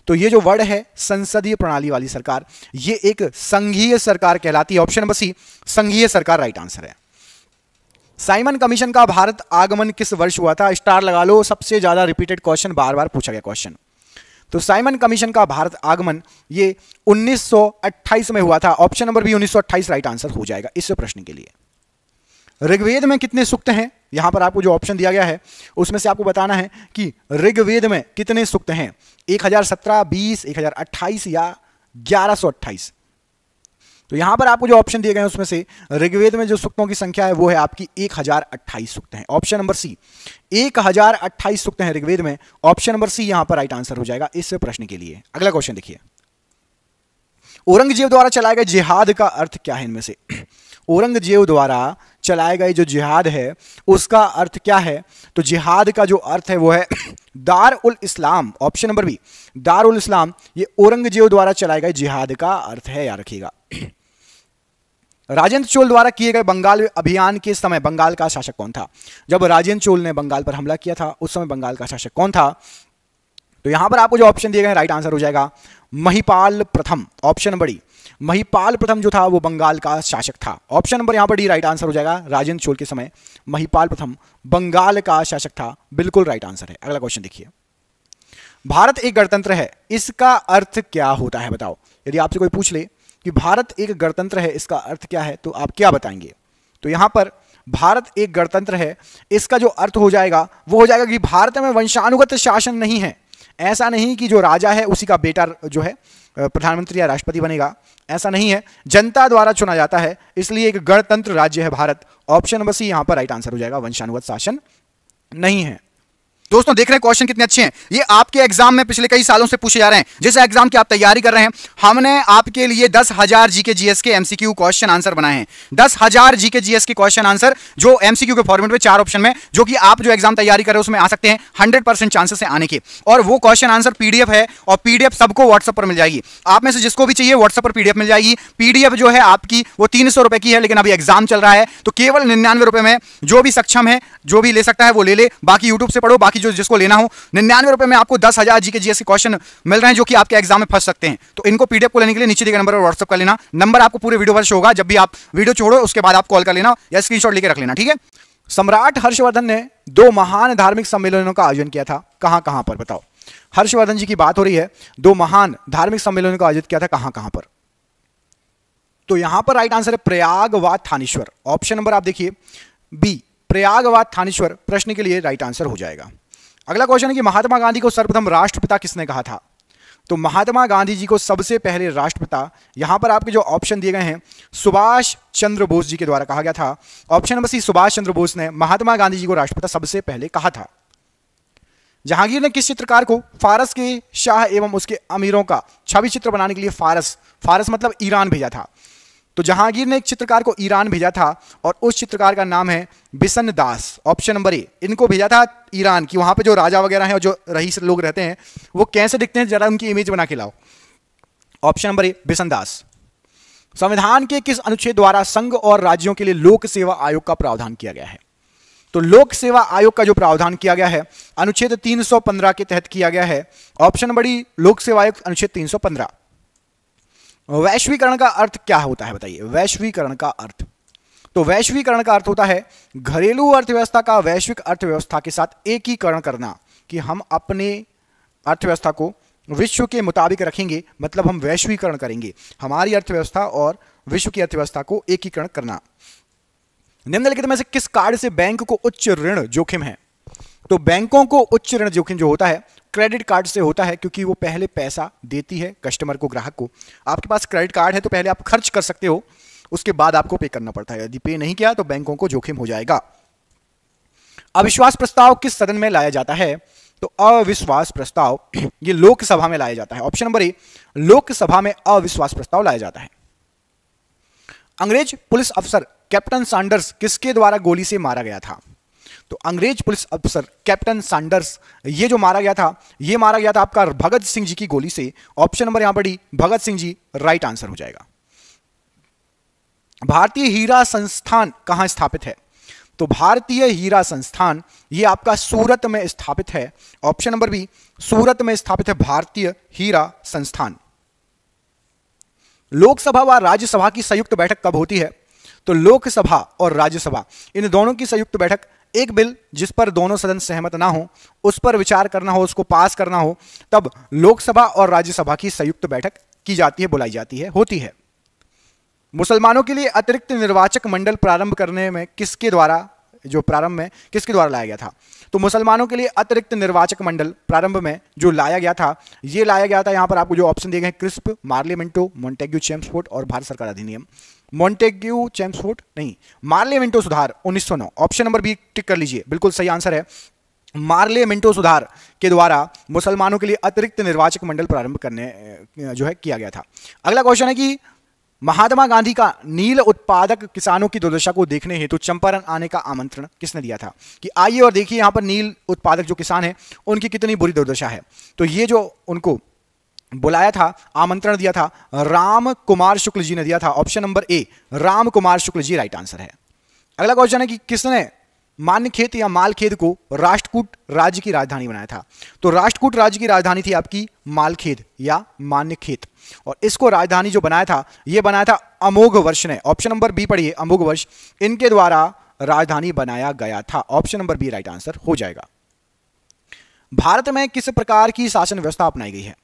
तो ये जो वर्ड है संसदीय प्रणाली वाली सरकार, ये एक संघीय सरकार कहलाती है। ऑप्शन नंबर सी संघीय सरकार राइट आंसर है। साइमन कमीशन का भारत आगमन किस वर्ष हुआ था? स्टार लगा लो, सबसे ज्यादा रिपीटेड क्वेश्चन, बार बार पूछा गया क्वेश्चन। तो साइमन कमीशन का भारत आगमन ये 1928 में हुआ था। Option number B 1928 right answer हो जाएगा इस प्रश्न के लिए। ऋग्वेद में कितने सूक्त हैं? यहां पर आपको जो ऑप्शन दिया गया है उसमें से आपको बताना है कि ऋग्वेद में कितने सूक्त हैं। 1017, 20, 1028 या 1128। तो यहां पर आपको जो ऑप्शन दिए गए हैं उसमें से ऋग्वेद में जो सूक्तों की संख्या है वो है आपकी 1028 सूक्त हैं। ऑप्शन नंबर सी 1028 सूक्त हैं ऋग्वेद में। ऑप्शन नंबर सी यहां पर राइट आंसर हो जाएगा इस प्रश्न के लिए। अगला क्वेश्चन देखिए, औरंगजेब द्वारा चलाए गए जिहाद का अर्थ क्या है? इनमें से औरंगजेब द्वारा चलाए गए जो जिहाद है उसका अर्थ क्या है? तो जिहाद का जो अर्थ है वो है दार ul Islam. Option number B दार उल इस्लाम ये औरंगजेब द्वारा चलाए गए जिहाद का अर्थ है, याद रखिएगा। राजेंद्र चोल द्वारा किए गए बंगाल अभियान के समय बंगाल का शासक कौन था? जब राजेंद्र चोल ने बंगाल पर हमला किया था उस समय बंगाल का शासक कौन था? तो यहां पर आपको जो ऑप्शन दिए गए राइट आंसर हो जाएगा महिपाल प्रथम। ऑप्शन नंबर डी महिपाल प्रथम जो था वो बंगाल का शासक था। ऑप्शन नंबर यहां पर डी राइट आंसर हो जाएगा। राजेंद्र चोल के समय महिपाल प्रथम बंगाल का शासक था, बिल्कुल राइट आंसर है। अगला क्वेश्चन देखिए, भारत एक गणतंत्र है, इसका अर्थ क्या होता है? बताओ। यदि आपसे कोई पूछ ले कि भारत एक गणतंत्र है इसका अर्थ क्या है तो आप क्या बताएंगे? तो यहां पर भारत एक गणतंत्र है इसका जो अर्थ हो जाएगा वो हो जाएगा कि भारत में वंशानुगत शासन नहीं है। ऐसा नहीं कि जो राजा है उसी का बेटा जो है प्रधानमंत्री या राष्ट्रपति बनेगा, ऐसा नहीं है। जनता द्वारा चुना जाता है, इसलिए एक गणतंत्र राज्य है भारत। ऑप्शन नंबर सी यहां पर राइट आंसर हो जाएगा, वंशानुगत शासन नहीं है। दोस्तों देख रहे हैं क्वेश्चन कितने अच्छे हैं। ये आपके एग्जाम में पिछले कई सालों से पूछे जा रहे हैं। जिस एग्जाम की आप तैयारी कर रहे हैं, हमने आपके लिए 10,000 जीके जीएस के एमसीक्यू क्वेश्चन आंसर बनाए हैं। 10,000 जीके जीएस के क्वेश्चन आंसर जो एमसीक्यू के फॉर्मेट में 4 ऑप्शन में, जो कि आप जो एग्जाम तैयारी कर रहे हो उसमें आ सकते हैं। 100% चांसेस है आने के। और वो क्वेश्चन आंसर पीडीएफ है, और पीडीएफ सबको व्हाट्सएप पर मिल जाएगी। आप में से जिसको भी चाहिए व्हाट्सएप पर पीडीएफ मिल जाएगी। पीडीएफ जो है आपकी वो 300 रुपए की है, लेकिन अभी एग्जाम चल रहा है तो केवल 99 रुपए में जो भी सक्षम है, जो भी ले सकता है वो ले ले। बाकी यूट्यूब से पढ़ो, बाकी जो जिसको लेना हो 99 रुपए में आपको 10,000 जीके जीएस के क्वेश्चन मिल रहे हैं, जो कि आपके एग्जाम में फंस सकते हैं। तो इनको पीडीएफ को लेने के लिए नीचे दिए गए नंबर पर व्हाट्सएप कर लेना। नंबर आपको पूरे वीडियो पर शो होगा। जब भी आप वीडियो छोड़ो उसके बाद आप कॉल कर लेना या स्क्रीनशॉट लेके रख लेना, ठीक है। सम्राट हर्षवर्धन ने 2 महान धार्मिक सम्मेलनों का आयोजन किया था, कहां कहां पर? बताओ। हर्षवर्धन जी की बात हो रही है, 2 महान धार्मिक सम्मेलनों का आयोजित किया था, कहां कहां पर? तो यहां पर राइट आंसर है प्रयाग व थानेश्वर। ऑप्शन नंबर आप देखिए बी, प्रयाग व थानेश्वर प्रश्न के लिए राइट आंसर हो जाएगा। अगला क्वेश्चन है कि महात्मा गांधी को सर्वप्रथम राष्ट्रपिता किसने कहा था? तो महात्मा गांधी जी को सबसे पहले राष्ट्रपिता, यहां पर आपके जो ऑप्शन दिए गए हैं, सुभाष चंद्र बोस जी के द्वारा कहा गया था। ऑप्शन नंबर सी, सुभाष चंद्र बोस ने महात्मा गांधी जी को राष्ट्रपिता सबसे पहले कहा था। जहांगीर ने किस चित्रकार को फारस के शाह एवं उसके अमीरों का छवि चित्र बनाने के लिए फारस मतलब ईरान भेजा था? तो जहांगीर ने एक चित्रकार को ईरान भेजा था, और उस चित्रकार का नाम है बिशन दास। ऑप्शन नंबर ए, इनको भेजा था ईरान की, वहां पे जो राजा वगैरह हैं और जो रईस लोग रहते हैं वो कैसे दिखते हैं, जरा उनकी इमेज बना के लाओ। ऑप्शन नंबर ए, बिशन दास। संविधान के किस अनुच्छेद द्वारा संघ और राज्यों के लिए लोक सेवा आयोग का प्रावधान किया गया है? तो लोक सेवा आयोग का जो प्रावधान किया गया है अनुच्छेद 315 के तहत किया गया है। ऑप्शन नंबर डी, लोक सेवा आयोग अनुच्छेद 315। वैश्वीकरण का अर्थ क्या होता है बताइए? वैश्वीकरण का अर्थ, तो वैश्वीकरण का अर्थ होता है घरेलू अर्थव्यवस्था का वैश्विक अर्थव्यवस्था के साथ एकीकरण करना, कि हम अपने अर्थव्यवस्था को विश्व के मुताबिक रखेंगे, मतलब हम वैश्वीकरण करेंगे, हमारी अर्थव्यवस्था और विश्व की अर्थव्यवस्था को एकीकरण करना। निम्नलिखित में से किस कार्ड से बैंक को उच्च ऋण जोखिम है? तो बैंकों को उच्च ऋण जोखिम जो होता है क्रेडिट कार्ड से होता है, क्योंकि वो पहले पैसा देती है कस्टमर को, ग्राहक को। आपके पास क्रेडिट कार्ड है तो पहले आप खर्च कर सकते हो, उसके बाद आपको पे करना पड़ता है। यदि पे नहीं किया तो बैंकों को जोखिम हो जाएगा। अविश्वास प्रस्ताव किस सदन में लाया जाता है? तो अविश्वास प्रस्ताव ये लोकसभा में लाया जाता है। ऑप्शन नंबर ए, लोकसभा में अविश्वास प्रस्ताव लाया जाता है। अंग्रेज पुलिस अफसर कैप्टन सैंडर्स किसके द्वारा गोली से मारा गया था? तो अंग्रेज पुलिस अफसर कैप्टन सैंडर्स ये जो मारा गया था, ये मारा गया था आपका भगत सिंह जी की गोली से। ऑप्शन नंबर यहां पर D, Bhagat Singh ji right answer हो जाएगा। भारतीय हीरा संस्थान कहां स्थापित है? तो भारतीय हीरा संस्थान ये आपका सूरत में स्थापित है। ऑप्शन नंबर बी, सूरत में स्थापित है भारतीय हीरा संस्थान। लोकसभा व राज्यसभा की संयुक्त बैठक कब होती है? तो लोकसभा और राज्यसभा इन दोनों की संयुक्त बैठक, एक बिल जिस पर दोनों सदन सहमत ना हो उस पर विचार करना हो, उसको पास करना हो, तब लोकसभा और राज्यसभा की संयुक्त बैठक की जाती है, बुलाई जाती है, होती है। मुसलमानों के लिए अतिरिक्त निर्वाचक मंडल प्रारंभ करने में किसके द्वारा लाया गया था? तो मुसलमानों के लिए अतिरिक्त निर्वाचक मंडल प्रारंभ में जो लाया गया था, ये लाया गया था, यहां पर आपको जो ऑप्शन दिए गए हैं, क्रिस्प, मार्लियामेंटो, मॉन्टेग्यू चेम्सफोर्ड और भारत सरकार अधिनियम। मॉन्टेग्यू चेम्सफोर्ड नहीं, मार्लियामेंटो सुधार 1909। ऑप्शन नंबर बी टिक कर लीजिए, बिल्कुल सही आंसर है। मार्लियामेंटो सुधार के द्वारा मुसलमानों के लिए अतिरिक्त निर्वाचक मंडल प्रारंभ करने जो है किया गया था। अगला क्वेश्चन है कि महात्मा गांधी का नील उत्पादक किसानों की दुर्दशा को देखने हेतु चंपारण आने का आमंत्रण किसने दिया था? कि आइए और देखिए यहां पर नील उत्पादक जो किसान हैं उनकी कितनी बुरी दुर्दशा है। तो ये जो उनको बुलाया था, आमंत्रण दिया था, राम कुमार शुक्ल जी ने दिया था। Option number A, Ram Kumar Shukla ji right answer है। अगला क्वेश्चन है कि किसने मान्यखेत या मालखेद को राष्ट्रकूट राज्य की राजधानी बनाया था? तो राष्ट्रकूट राज्य की राजधानी थी आपकी मालखेद या मान्यखेत, और इसको राजधानी जो बनाया था, ये बनाया था अमोघवर्ष ने। ऑप्शन नंबर बी पढ़िए, अमोघवर्ष इनके द्वारा राजधानी बनाया गया था। Option number B right answer हो जाएगा। भारत में किस प्रकार की शासन व्यवस्था अपनाई गई है?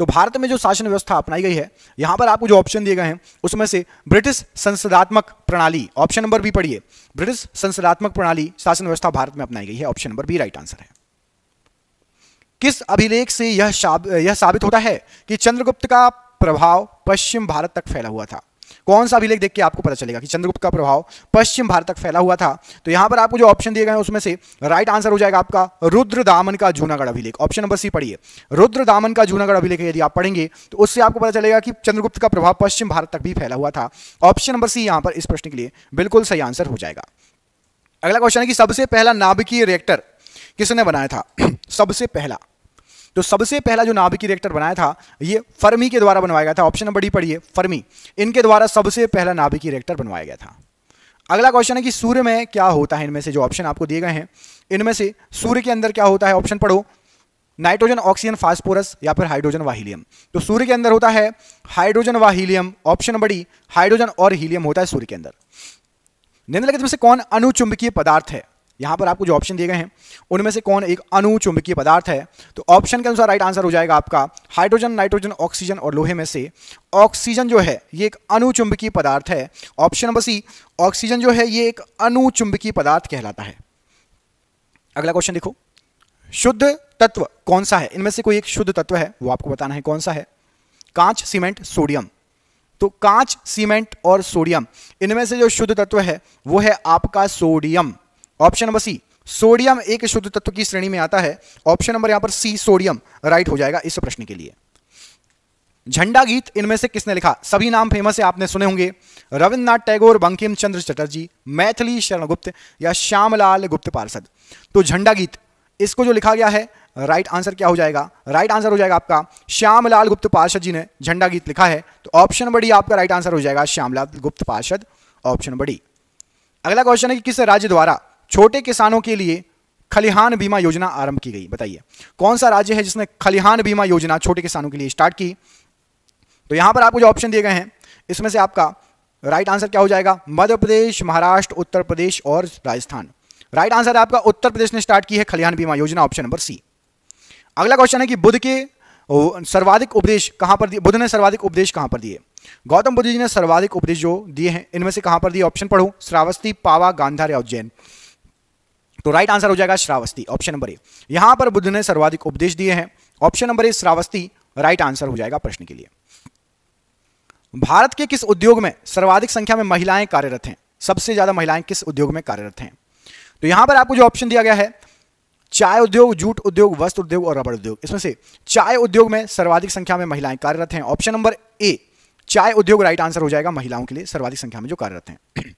तो भारत में जो शासन व्यवस्था अपनाई गई है, यहां पर आपको जो ऑप्शन दिए गए हैं उसमें से ब्रिटिश संसदात्मक प्रणाली, ऑप्शन नंबर बी पढ़िए, ब्रिटिश संसदात्मक प्रणाली शासन व्यवस्था भारत में अपनाई गई है। Option number B right answer है। किस अभिलेख से यह साबित होता है कि चंद्रगुप्त का प्रभाव पश्चिम भारत तक फैला हुआ था? कौन सा अभिलेख देख के आपको पता चलेगा कि चंद्रगुप्त का प्रभाव पश्चिम भारत तक फैला हुआ था? तो यहां पर आपको जो ऑप्शन दिए गए हैं उसमें से राइट आंसर हो जाएगा आपका रुद्रदामन का जूनागढ़ अभिलेख। ऑप्शन नंबर सी पढ़िए, रुद्रदामन का जूनागढ़ अभिलेख यदि आप पढ़ेंगे तो उससे आपको पता चलेगा कि चंद्रगुप्त का प्रभाव पश्चिम भारत तक भी फैला हुआ था। ऑप्शन नंबर सी यहां पर इस प्रश्न के लिए बिल्कुल सही आंसर हो जाएगा। अगला क्वेश्चन है कि सबसे पहला नाभिकीय रिएक्टर किसने बनाया था? सबसे पहला, तो सबसे पहला जो नाभिकीय रिएक्टर बनाया था ये फर्मी के द्वारा बनवाया गया था। ऑप्शन नंबर डी पढ़िए, फर्मी, इनके द्वारा सबसे पहला नाभिकीय रिएक्टर बनवाया गया था। अगला क्वेश्चन है कि सूर्य में क्या होता है? इनमें से जो ऑप्शन आपको दिए गए हैं इनमें से सूर्य के अंदर क्या होता है? ऑप्शन पढ़ो, नाइट्रोजन, ऑक्सीजन, फास्फोरस या फिर हाइड्रोजन व हीलियम। तो सूर्य के अंदर होता है हाइड्रोजन व helium. Option number D, hydrogen और हीलियम होता है सूर्य के अंदर। निम्नलिखित में से कौन अणुचुंबकीय पदार्थ है? यहां पर आपको जो ऑप्शन दिए गए हैं उनमें से कौन एक अणुचुंबकीय पदार्थ है? तो ऑप्शन के अनुसार राइट आंसर हो जाएगा आपका हाइड्रोजन, नाइट्रोजन, ऑक्सीजन और लोहे में से ऑक्सीजन जो है ये एक अणुचुंबकीय पदार्थ है। ऑप्शन नंबर सी, ऑक्सीजन जो है ये एक अणुचुंबकीय पदार्थ कहलाता है। अगला क्वेश्चन देखो, शुद्ध तत्व कौन सा है? इनमें से कोई एक शुद्ध तत्व है, वो आपको बताना है कौन सा है। कांच, सीमेंट, सोडियम। तो कांच, सीमेंट और सोडियम, इनमें से जो शुद्ध तत्व है वो है आपका sodium. Option number C, sodium एक शुद्ध तत्व की श्रेणी में आता है। ऑप्शन नंबर यहां पर सी, सोडियम राइट हो जाएगा इस प्रश्न के लिए। झंडा गीत इनमें से किसने लिखा? सभी नाम फेमस है, आपने सुने होंगे, रविन्द्रनाथ टैगोर, बंकिम चंद्र चटर्जी, मैथिली शरण गुप्त या श्यामलाल गुप्त पार्षद। तो झंडा गीत इसको जो लिखा गया है राइट आंसर क्या हो जाएगा? राइट आंसर हो जाएगा आपका श्यामलाल गुप्त पार्षद जी ने झंडा गीत लिखा है। तो ऑप्शन नंबर डी आपका राइट आंसर हो जाएगा श्यामलाल गुप्त पार्षद, ऑप्शन नंबर डी। अगला क्वेश्चन है कि किस राज्य द्वारा छोटे किसानों के लिए खलिहान बीमा योजना आरंभ की गई? बताइए कौन सा राज्य है जिसने खलिहान बीमा योजना छोटे किसानों के लिए स्टार्ट की? तो यहां पर आपको जो ऑप्शन दिए गए हैं इसमें से आपका राइट आंसर क्या हो जाएगा? मध्य प्रदेश, महाराष्ट्र, उत्तर प्रदेश और राजस्थान। राइट आंसर है आपका उत्तर प्रदेश ने स्टार्ट की है खलिहान बीमा योजना, ऑप्शन नंबर सी। अगला क्वेश्चन है कि बुद्ध के सर्वाधिक उपदेश कहां पर दिए? बुद्ध ने सर्वाधिक उपदेश कहां पर दिए? गौतम बुद्ध जी ने सर्वाधिक उपदेश जो दिए हैं इनमें से कहां पर दिए? ऑप्शन पढ़ो, श्रावस्ती, पावा, गांधार या उज्जैन। तो राइट आंसर हो जाएगा श्रावस्ती, ऑप्शन नंबर ए। यहां पर बुद्ध ने सर्वाधिक उपदेश दिए हैं, ऑप्शन नंबर ए श्रावस्ती राइट आंसर हो जाएगा प्रश्न के लिए। भारत के किस उद्योग में सर्वाधिक संख्या में महिलाएं कार्यरत हैं? सबसे ज्यादा महिलाएं किस उद्योग में कार्यरत हैं? तो यहां पर आपको जो ऑप्शन दिया गया है चाय उद्योग, जूट उद्योग, वस्त्र उद्योग और रबड़ उद्योग। इसमें से चाय उद्योग में सर्वाधिक संख्या में महिलाएं कार्यरत हैं। ऑप्शन नंबर ए चाय उद्योग राइट आंसर हो जाएगा महिलाओं के लिए सर्वाधिक संख्या में जो कार्यरत हैं।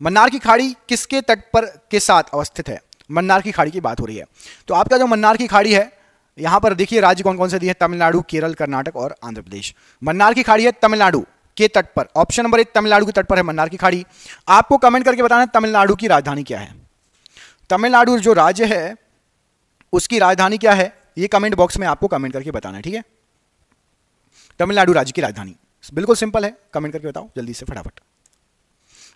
मन्नार की खाड़ी किसके तट पर के साथ अवस्थित है? मन्नार की खाड़ी की बात हो रही है। तो आपका जो मन्नार की खाड़ी है यहां पर देखिए राज्य कौन कौन से दिए? तमिलनाडु, केरल, कर्नाटक और आंध्र प्रदेश। मन्नार की खाड़ी है तमिलनाडु के तट पर, ऑप्शन नंबर 1 तमिलनाडु के तट पर है मन्नार की खाड़ी। आपको कमेंट करके बताना तमिलनाडु की राजधानी क्या है। तमिलनाडु जो राज्य है उसकी राजधानी क्या है ये कमेंट बॉक्स में आपको कमेंट करके बताना है, ठीक है। तमिलनाडु राज्य की राजधानी बिल्कुल सिंपल है, कमेंट करके बताओ जल्दी से फटाफट।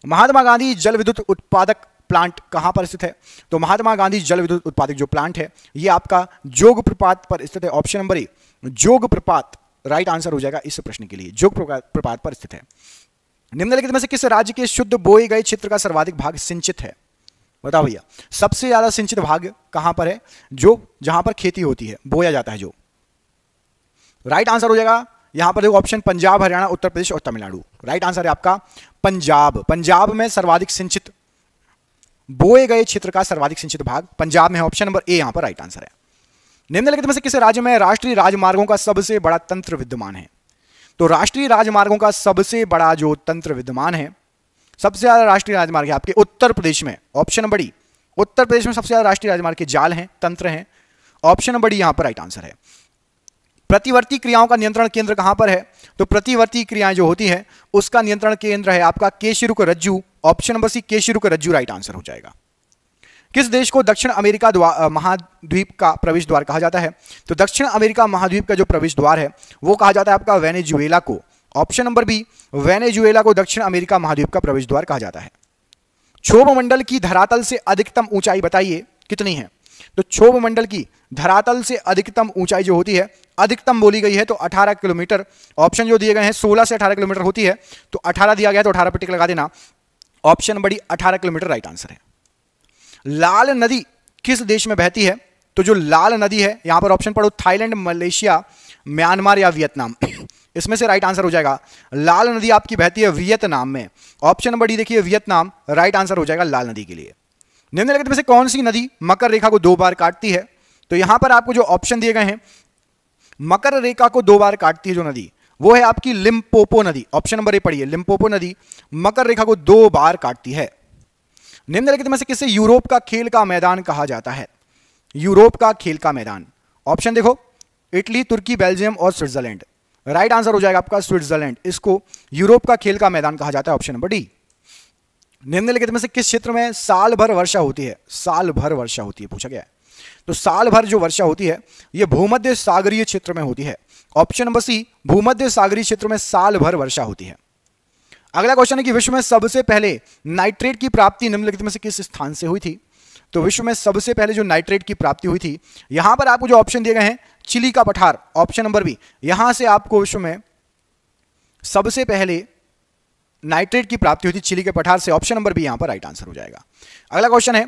महात्मा गांधी जल विद्युत उत्पादक प्लांट कहां पर स्थित है? तो महात्मा गांधी जल विद्युत उत्पादक जो प्लांट है ये आपका जोग प्रपात पर स्थित है। ऑप्शन नंबर ए जोग प्रपात राइट आंसर हो जाएगा इस प्रश्न के लिए, जोग प्रपात पर स्थित है। निम्नलिखित में से किस राज्य के शुद्ध बोए गए क्षेत्र का सर्वाधिक भाग सिंचित है? बताओ भैया सबसे ज्यादा सिंचित भाग कहां पर है? जो जहां पर खेती होती है, बोया जाता है जो। राइट आंसर हो जाएगा यहां पर देखो ऑप्शन पंजाब, हरियाणा, उत्तर प्रदेश और तमिलनाडु। राइट आंसर है आपका पंजाब। पंजाब में सर्वाधिक सिंचित बोए गए क्षेत्र का सर्वाधिक सिंचित भाग पंजाब में है, ऑप्शन नंबर ए यहां पर राइट आंसर है। निम्नलिखित में से किस राज्य में राष्ट्रीय राजमार्गों का सबसे बड़ा तंत्र विद्यमान है? तो राष्ट्रीय राजमार्गों का सबसे बड़ा जो तंत्र विद्यमान है, सबसे ज्यादा राष्ट्रीय राजमार्ग है आपके उत्तर प्रदेश में, option number D. Uttar Pradesh में सबसे ज्यादा राष्ट्रीय राजमार्ग के जाल हैं, तंत्र हैं, ऑप्शन नंबर डी यहां पर राइट आंसर है। प्रतिवर्ती क्रियाओं का नियंत्रण केंद्र कहां पर है? तो प्रतिवर्ती क्रियाएं जो होती है उसका नियंत्रण केंद्र है आपका केशिरुक रज्जु, ऑप्शन नंबर सी केशिरुक रज्जु राइट आंसर हो जाएगा। किस देश को दक्षिण अमेरिका महाद्वीप का प्रवेश द्वार कहा जाता है? तो दक्षिण अमेरिका महाद्वीप का जो प्रवेश द्वार है वो कहा जाता है आपका वेनेजुएला को, ऑप्शन नंबर बी वेनेजुएला को दक्षिण अमेरिका महाद्वीप का प्रवेश द्वार कहा जाता है। क्षोभ मंडल की धरातल से अधिकतम ऊंचाई बताइए कितनी है? तो क्षोभ मंडल की धरातल से अधिकतम ऊंचाई जो होती है, अधिकतम बोली गई है तो 18 किलोमीटर, ऑप्शन जो दिए गए हैं 16 से 18 किलोमीटर होती है, तो 18 दिया गया तो 18 पर टिक लगा देना, ऑप्शन बड़ी 18 किलोमीटर राइट आंसर है। लाल नदी किस देश में बहती है? तो जो लाल नदी है यहां पर ऑप्शन पढ़ो थाईलैंड, मलेशिया, म्यांमार या वियतनाम। इसमें से राइट आंसर हो जाएगा लाल नदी आपकी बहती है वियतनाम में। ऑप्शन नंबर डी देखिए वियतनाम, राइट आंसर हो जाएगा लाल नदी के लिए। निम्नलिखित में से कौन सी नदी मकर रेखा को 2 बार काटती है? तो यहां पर आपको जो ऑप्शन दिए गए हैं, मकर रेखा को 2 बार काटती है जो नदी, वो है आपकी लिम्पोपो नदी। ऑप्शन नंबर ए पढ़िए, लिम्पोपो नदी मकर रेखा को 2 बार काटती है। निम्नलिखित में से किसे यूरोप का खेल का मैदान कहा जाता है? यूरोप का खेल का मैदान, ऑप्शन देखो इटली, तुर्की, बेल्जियम और स्विट्जरलैंड। राइट आंसर हो जाएगा आपका स्विट्जरलैंड, इसको यूरोप का खेल का मैदान कहा जाता है। Option number D. निम्नलिखित में से किस क्षेत्र में साल भर वर्षा होती है? साल भर वर्षा होती है पूछा गया है। तो साल भर जो वर्षा होती है यह भूमध्य सागरीय क्षेत्र में होती है। ऑप्शन नंबर सी, भूमध्य सागरीय क्षेत्र में साल भर वर्षा होती है। अगला क्वेश्चन है कि विश्व में सबसे पहले नाइट्रेट की प्राप्ति निम्नलिखित में से किस स्थान से हुई थी? तो विश्व में सबसे पहले जो नाइट्रेट की प्राप्ति हुई थी, यहां पर आपको जो ऑप्शन दिए गए हैं, चिली का पठार, ऑप्शन नंबर बी, यहां से आपको विश्व में सबसे पहले नाइट्रेट की प्राप्ति हुई थी चिली के पठार से। ऑप्शन नंबर बी यहां पर राइट आंसर हो जाएगा। अगला क्वेश्चन है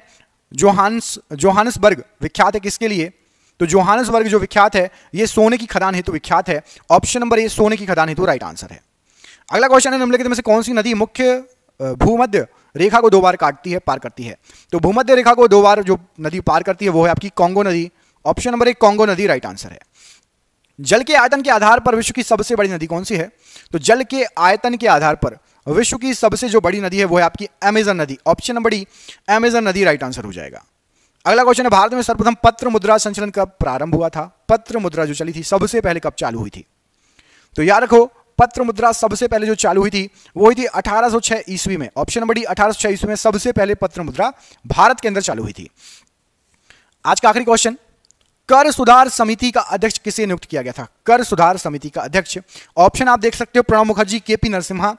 जोहानसबर्ग विख्यात है किसके लिए? तो जोहानसबर्ग जो विख्यात है ये सोने की खदान हेतु विख्यात है। ऑप्शन नंबर ए सोने की खदान हेतु राइट आंसर है। अगला क्वेश्चन है निम्नलिखित में से कौन सी नदी मुख्य भूमध्य रेखा को 2 बार काटती है, पार करती है? तो भूमध्य रेखा को 2 बार जो नदी पार करती है वो है आपकी कांगो नदी। ऑप्शन नंबर ए कांगो नदी राइट आंसर है। जल के आयतन के आधार पर विश्व की सबसे बड़ी नदी कौन सी है? तो जल के आयतन के आधार पर विश्व की सबसे जो बड़ी नदी है वो है आपकी अमेजन नदी। ऑप्शन नंबर डी, अमेजन नदी राइट आंसर हो जाएगा। अगला क्वेश्चन है भारत में सर्वप्रथम पत्र मुद्रा संचलन कब प्रारंभ हुआ था? पत्र मुद्रा जो चली थी सबसे पहले कब चालू हुई थी? तो याद रखो पत्र मुद्रा सबसे पहले जो चालू हुई थी वो हुई थी 1806 ईस्वी में। ऑप्शन नंबर डी 1806 ईस्वी में सबसे पहले पत्र मुद्रा भारत के अंदर चालू हुई थी। आज का आखिरी क्वेश्चन, कर सुधार समिति का अध्यक्ष किसे नियुक्त किया गया था? कर सुधार समिति का अध्यक्ष, ऑप्शन आप देख सकते हो प्रणब मुखर्जी, केपी नरसिम्हा,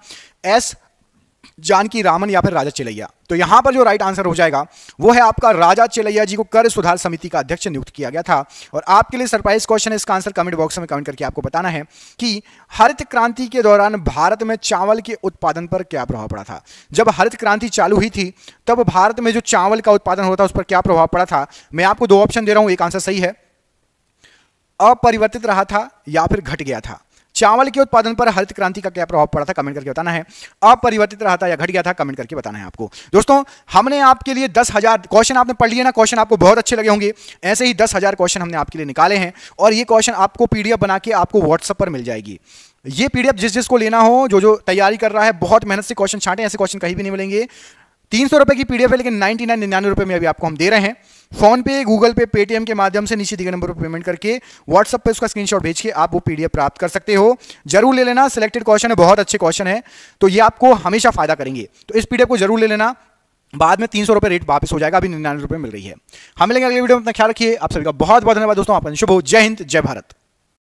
एस जानकी रामन या फिर राजा चेलैया। तो यहां पर जो राइट आंसर हो जाएगा वो है आपका राजा चेलैया जी को कर सुधार समिति का अध्यक्ष नियुक्त किया गया था। और आपके लिए सरप्राइज क्वेश्चन है, इसका आंसर कमेंट बॉक्स में कमेंट करके आपको बताना है कि हरित क्रांति के दौरान भारत में चावल के उत्पादन पर क्या प्रभाव पड़ा था? जब हरित क्रांति चालू हुई थी तब भारत में जो चावल का उत्पादन होता था उस पर क्या प्रभाव पड़ा था? मैं आपको 2 ऑप्शन दे रहा हूं, एक आंसर सही है, अपरिवर्तित रहा था या फिर घट गया था। चावल के उत्पादन पर हरित क्रांति का क्या प्रभाव पड़ा था? कमेंट करके बताना है। अपरिवर्तित रहा था या घट गया था? कमेंट करके बताना है आपको। दोस्तों हमने आपके लिए 10,000 क्वेश्चन आपने पढ़ लिए ना, क्वेश्चन आपको बहुत अच्छे लगे होंगे। ऐसे ही 10,000 क्वेश्चन हमने आपके लिए निकाले हैं और ये क्वेश्चन आपको पीडीएफ बना के आपको व्हाट्सएप पर मिल जाएगी। ये पीडीएफ जिसको लेना हो, जो तैयारी कर रहा है, बहुत मेहनत से क्वेश्चन छांटे, ऐसे क्वेश्चन कहीं भी नहीं मिलेंगे। 300 रुपए की पीडीएफ है लेकिन 99 रुपए में अभी आपको हम दे रहे हैं। फोन पे, गूगल पे, पेटीएम के माध्यम से नीचे दिए गए नंबर पर पेमेंट करके व्हाट्सएप पे उसका स्क्रीनशॉट भेज के आप वो पीडीएफ प्राप्त कर सकते हो। जरूर ले लेना, सिलेक्टेड क्वेश्चन है, बहुत अच्छे क्वेश्चन है, तो ये आपको हमेशा फायदा करेंगे। तो इस पीडीएफ को जरूर ले लेना, बाद में 300 रुपए रेट वापस हो जाएगा, अभी 99 रुपए मिल रही है। हम मिलेंगे अगले वीडियो में, अपना ख्याल रखिए। आप सभी का बहुत बहुत धन्यवाद दोस्तों, आपका शुभ हो। जय हिंद, जय भारत।